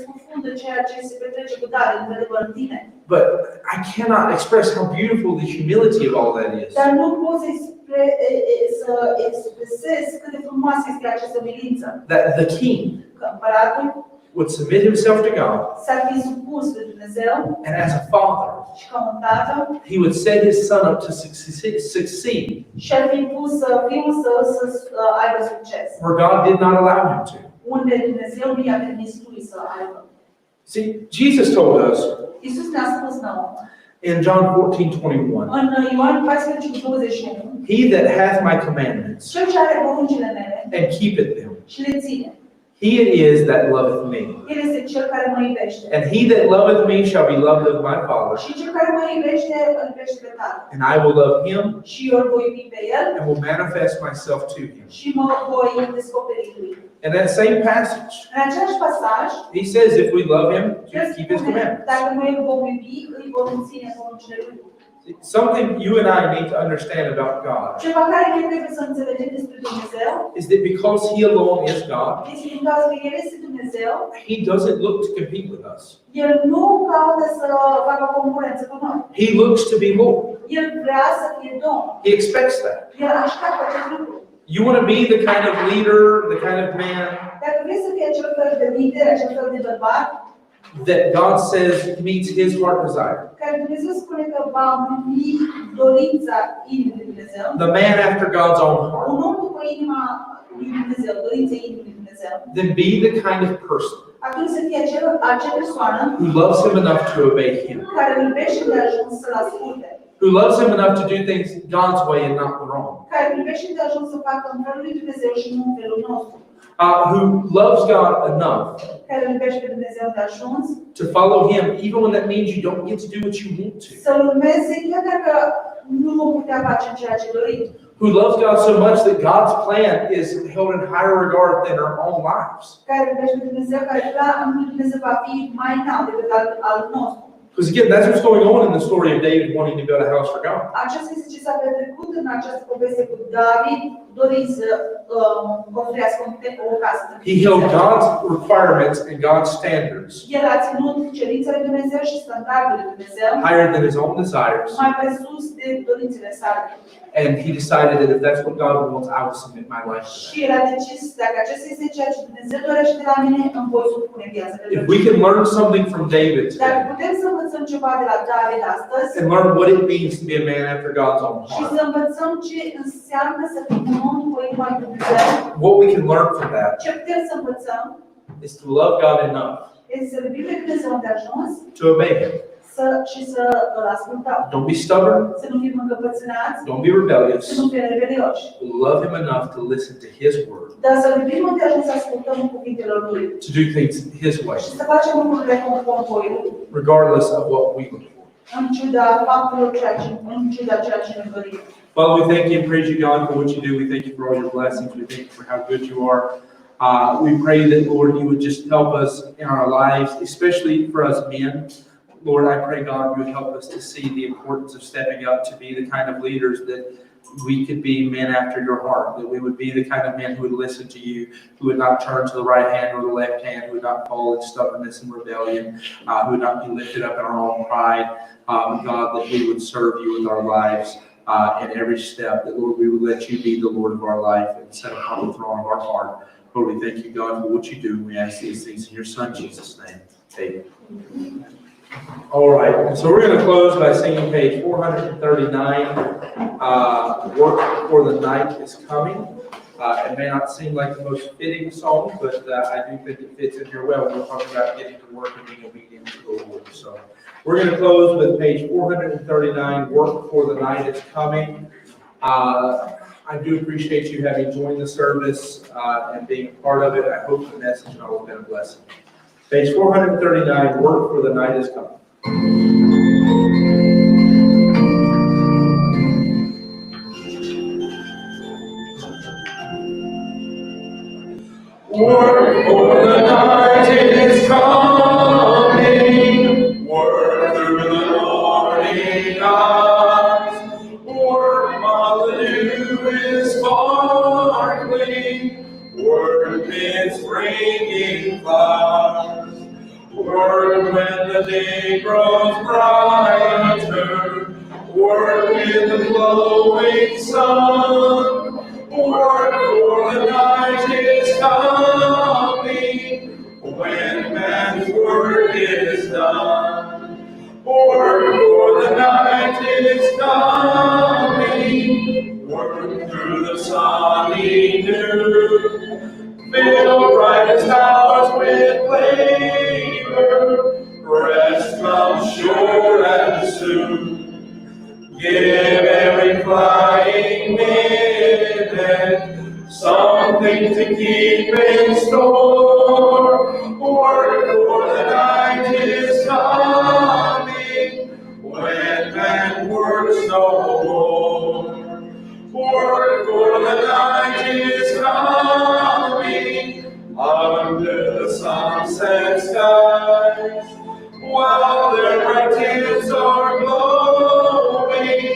Speaker 5: scufundă ceea ce se petrece cu David într-adevăr în tine.
Speaker 1: But I cannot express how beautiful the humility of all that is.
Speaker 5: Dar nu poți să expresezi cât de frumoasă este această umilință.
Speaker 1: That the king
Speaker 5: Că împăratul
Speaker 1: would submit himself to God,
Speaker 5: s-ar fi supus lui Dumnezeu
Speaker 1: and as a father,
Speaker 5: și ca un tată
Speaker 1: he would set his son up to succeed
Speaker 5: și ar fi pus fiul său să aibă succes.
Speaker 1: where God did not allow him to.
Speaker 5: Unde Dumnezeu nu i-a permis lui să aibă.
Speaker 1: See, Jesus told us
Speaker 5: Iisus ne-a spus nouă,
Speaker 1: in John 14:21,
Speaker 5: în Ioan 14:21,
Speaker 1: he that hath my commandments
Speaker 5: cel ce are poruncile mele
Speaker 1: and keepeth them,
Speaker 5: și le ține,
Speaker 1: he it is that loveth me.
Speaker 5: el este cel care mă iubește.
Speaker 1: And he that loveth me shall be loved of my Father,
Speaker 5: Și cel care mă iubește, îl iubește pe Tatăl.
Speaker 1: and I will love him
Speaker 5: Și eu îl voi iubi pe el
Speaker 1: and will manifest myself to him.
Speaker 5: și mă voi descoperi lui.
Speaker 1: In that same passage,
Speaker 5: În același pasaj,
Speaker 1: he says if we love him,
Speaker 5: el
Speaker 1: just keep his
Speaker 5: spune,
Speaker 1: commandments.
Speaker 5: dacă noi îl vom iubi, îi vom ține poruncile lui.
Speaker 1: Something you and I need to understand about God
Speaker 5: Ceva care noi trebuie să înțelegem despre Dumnezeu
Speaker 1: is that because he alone is God,
Speaker 5: este din cauza că El este Dumnezeu,
Speaker 1: he doesn't look to compete with us.
Speaker 5: El nu caută să facă concurență cu noi.
Speaker 1: He looks to be Lord.
Speaker 5: El vrea să fie Domn.
Speaker 1: He expects that.
Speaker 5: El așteaptă acest lucru.
Speaker 1: You want to be the kind of leader, the kind of man
Speaker 5: Dacă vrei să fii acel fel de lider, acel fel de bărbat,
Speaker 1: that God says meets his heart desire,
Speaker 5: care Dumnezeu spune că va împlini dorința inimii lui Dumnezeu,
Speaker 1: the man after God's own heart,
Speaker 5: un om după inima lui Dumnezeu, dorința inimii lui Dumnezeu,
Speaker 1: then be the kind of person
Speaker 5: atunci să fie acea persoană
Speaker 1: who loves him enough to obey him,
Speaker 5: care îl iubește de ajuns să-l asculte,
Speaker 1: who loves him enough to do things God's way and not the wrong,
Speaker 5: care îl iubește de ajuns să facă în felul lui Dumnezeu și nu în felul nostru,
Speaker 1: who loves God enough
Speaker 5: care îl iubește pe Dumnezeu de ajuns
Speaker 1: to follow him, even when that means you don't get to do what you want to,
Speaker 5: să-l urmeze chiar dacă nu vom putea face ceea ce dorim,
Speaker 1: who loves God so much that God's plan is held in higher regard than our own lives.
Speaker 5: care îl iubește pe Dumnezeu, care planul lui Dumnezeu va fi mai înalt decât al nostru.
Speaker 1: Because again, that's what's going on in the story of David wanting to build a house for God.
Speaker 5: Acesta este ce s-a petrecut în această poveste cu David, dorind să construiască o casă.
Speaker 1: He held God's requirements and God's standards
Speaker 5: El a ținut cerințele lui Dumnezeu și standardele lui Dumnezeu
Speaker 1: higher than his own desires.
Speaker 5: mai presus de dorințele sale.
Speaker 1: And he decided that if that's what God wants, I will submit my life to
Speaker 5: Și el a decis, dacă acesta este ceea ce Dumnezeu dorește de la mine, îmi voi supune viața de
Speaker 1: that. If we can learn something from David
Speaker 5: Dacă
Speaker 1: today
Speaker 5: putem să învățăm ceva de la David astăzi
Speaker 1: and learn what it means to be a man after God's own
Speaker 5: și
Speaker 1: heart,
Speaker 5: să învățăm ce înseamnă să fim un om după inima lui Dumnezeu,
Speaker 1: what we can learn from that
Speaker 5: ce putem să învățăm
Speaker 1: is to love God enough
Speaker 5: este să iubim pe Dumnezeu de ajuns
Speaker 1: to obey him.
Speaker 5: și să îl ascultăm.
Speaker 1: Don't be stubborn,
Speaker 5: Să nu fim încăpățânați,
Speaker 1: don't be rebellious.
Speaker 5: să nu fim rebelioși.
Speaker 1: Love him enough to listen to his word,
Speaker 5: Dar să iubim de ajuns să ascultăm cuvintelor lui
Speaker 1: to do things his way,
Speaker 5: și să facem lucrurile conform voii,
Speaker 1: regardless of what we look for.
Speaker 5: în ciuda faptelor în ciuda ceea ce ne dorim.
Speaker 1: Father, we thank you and praise you, God, for what you do. We thank you for all your blessings. We thank you for how good you are. We pray that, Lord, you would just help us in our lives, especially for us men. Lord, I pray, God, you would help us to see the importance of stepping up to be the kind of leaders that we could be men after your heart, that we would be the kind of men who would listen to you, who would not turn to the right hand or the left hand, who would not fall in stubbornness and rebellion, who would not be lifted up in our own pride, God, that we would serve you with our lives. In every step, that Lord, we would let you be the Lord of our life and set upon the throne of our heart. Lord, we thank you, God, for what you do. We ask these things in your Son, Jesus' name. Amen. All right, so we're going to close by singing page 439, Work for the Night is Coming. It may not seem like the most fitting song, but I do think it fits in here well. We're talking about getting to work and being obedient to the Lord. So we're going to close with page 439, Work for the Night is Coming. I do appreciate you having joined the service and being a part of it. I hope the message has all been a blessing. Page 439, Work for the Night is Coming.
Speaker 2: Work for the night is coming, work through the morning hours, work while the dew is sparkling, work is bringing clouds, work when the day grows brighter, work in the glowing sun. Work for the night is coming, when man's work is done. Work for the night is coming, work through the sunny noon. Fill brightest hours with labor, rest comes sure and soon. Give every flying minute something to keep in store. Work for the night is coming, when man works no more. Work for the night is coming, under the sunset skies, while their bright tips are glowing.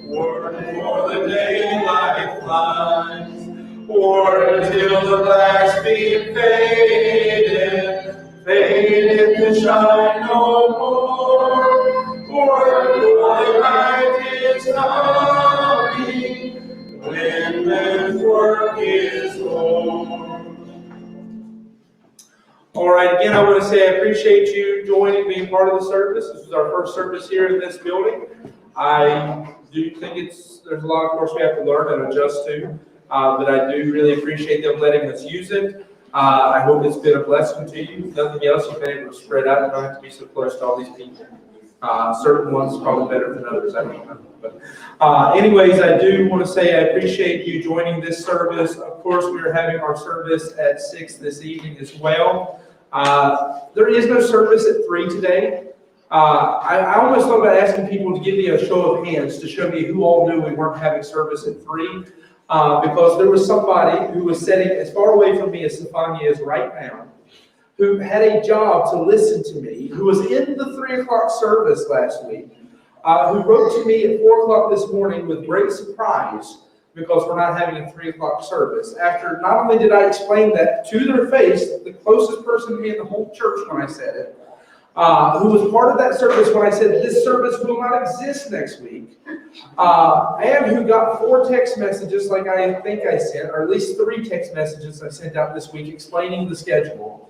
Speaker 2: Work for the daylight flies, work till the last beam faded to shine no more. Work for the night is coming, when man's work is over.
Speaker 1: All right, again, I want to say I appreciate you joining, being part of the service. This is our first service here in this building. I do think there's a lot, of course, we have to learn and adjust to, but I do really appreciate them letting us use it. I hope it's been a blessing to you. If nothing else, you've been able to spread out. You don't have to be so close to all these people. Certain ones probably better than others, I don't know. But anyways, I do want to say I appreciate you joining this service. Of course, we are having our service at 6 this evening as well. There is no service at 3 today. I almost thought about asking people to give me a show of hands to show me who all knew we weren't having service at 3, because there was somebody who was sitting as far away from me as Stefania is right now, who had a job to listen to me, who was in the 3 o'clock service last week, who wrote to me at 4 o'clock this morning with great surprise because we're not having a 3 o'clock service. After not only did I explain that to their face, the closest person to me in the whole church when I said it, who was part of that service when I said this service will not exist next week, and who got 4 text messages like I think I sent, or at least 3 text messages I sent out this week explaining the schedule,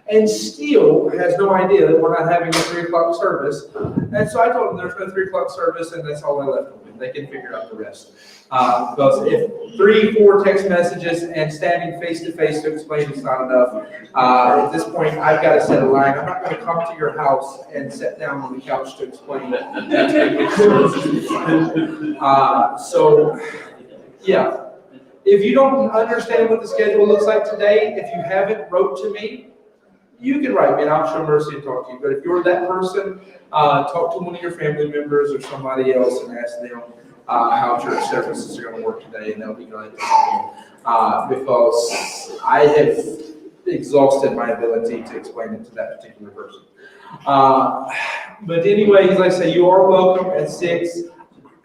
Speaker 1: and still has no idea that we're not having a 3 o'clock service. And so I told them there's no 3 o'clock service, and that's all I left them with. They can figure out the rest. Because if 3-4 text messages and standing face to face to explain is not enough, at this point I've got to set a line. I'm not going to come to your house and sit down on the couch to explain it. So, yeah. If you don't understand what the schedule looks like today, if you haven't wrote to me, you can write me and I'll show mercy and talk to you. But if you're that person, talk to one of your family members or somebody else and ask them how church services are going to work today, and they'll be glad to help you. Because I have exhausted my ability to explain it to that particular person. But anyways, like I say, you are welcome at 6.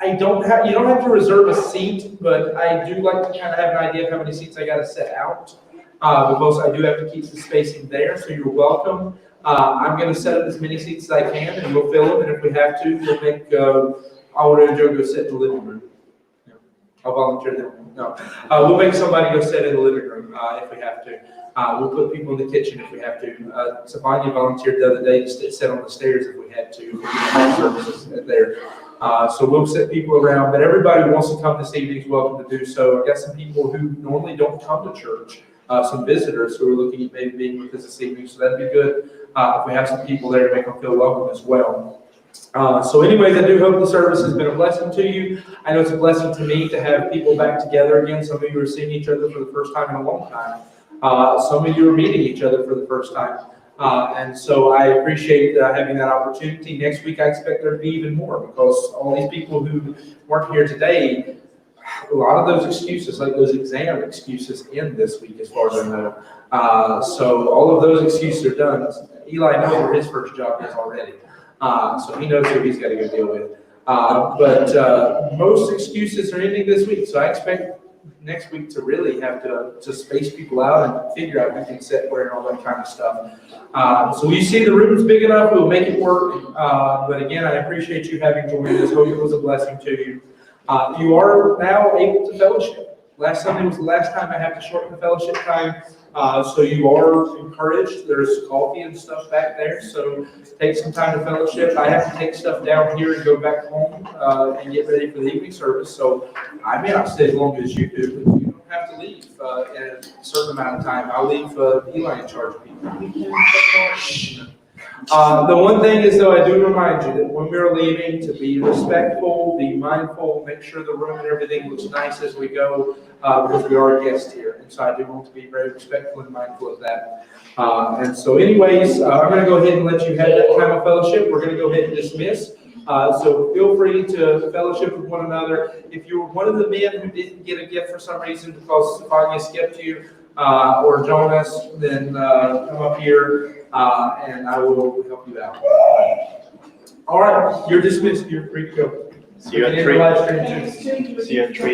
Speaker 1: You don't have to reserve a seat, but I do like to kind of have an idea of how many seats I got to set out. Because I do have to keep the spacing there, so you're welcome. I'm going to set up as many seats as I can, and we'll fill them, and if we have to, we'll make Alwyn and Joe go sit in the living room. I'll volunteer them. No, we'll make somebody go sit in the living room if we have to. We'll put people in the kitchen if we have to. Stefania volunteered the other day to sit on the stairs if we had to. Services there. So we'll set people around, but everybody who wants to come this evening is welcome to do so. I've got some people who normally don't come to church, some visitors who are looking at maybe being with us this evening, so that'd be good if we have some people there to make them feel welcome as well. So anyways, I do hope the service has been a blessing to you. I know it's a blessing to me to have people back together again. Some of you are seeing each other for the first time in a long time. Some of you are meeting each other for the first time. And so I appreciate having that opportunity. Next week, I expect there to be even more because all these people who weren't here today, a lot of those excuses, like those exam excuses, end this week as far as I know. So all of those excuses are done. Eli knows where his first job is already. So he knows who he's got to go deal with. But most excuses are ending this week. So I expect next week to really have to space people out and figure out who can sit where and all that kind of stuff. So you see the room's big enough, we'll make it work. But again, I appreciate you having joined us. Hope it was a blessing to you. You are now able to fellowship. Last Sunday was the last time I had to shorten the fellowship time. So you are encouraged. There's coffee and stuff back there. So take some time to fellowship. I have to take stuff down here and go back home and get ready for the evening service. So I may not stay as long as you do, but you don't have to leave in a certain amount of time. I'll leave Eli in charge of people. The one thing is, though, I do remind you that when we're leaving, to be respectful, be mindful, make sure the room and everything looks nice as we go, because we are guests here. And so I do want to be very respectful and mindful of that. And so anyways, I'm going to go ahead and let you have that time of fellowship. We're going to go ahead and dismiss. So feel free to fellowship with one another. If you were one of the men who didn't get a gift for some reason because Stefania skipped you, or Jonas, then come up here and I will help you out. All right, you're dismissed. You're free to go.
Speaker 2: See you at 3.
Speaker 5: Thank you.
Speaker 2: See you at 3 then.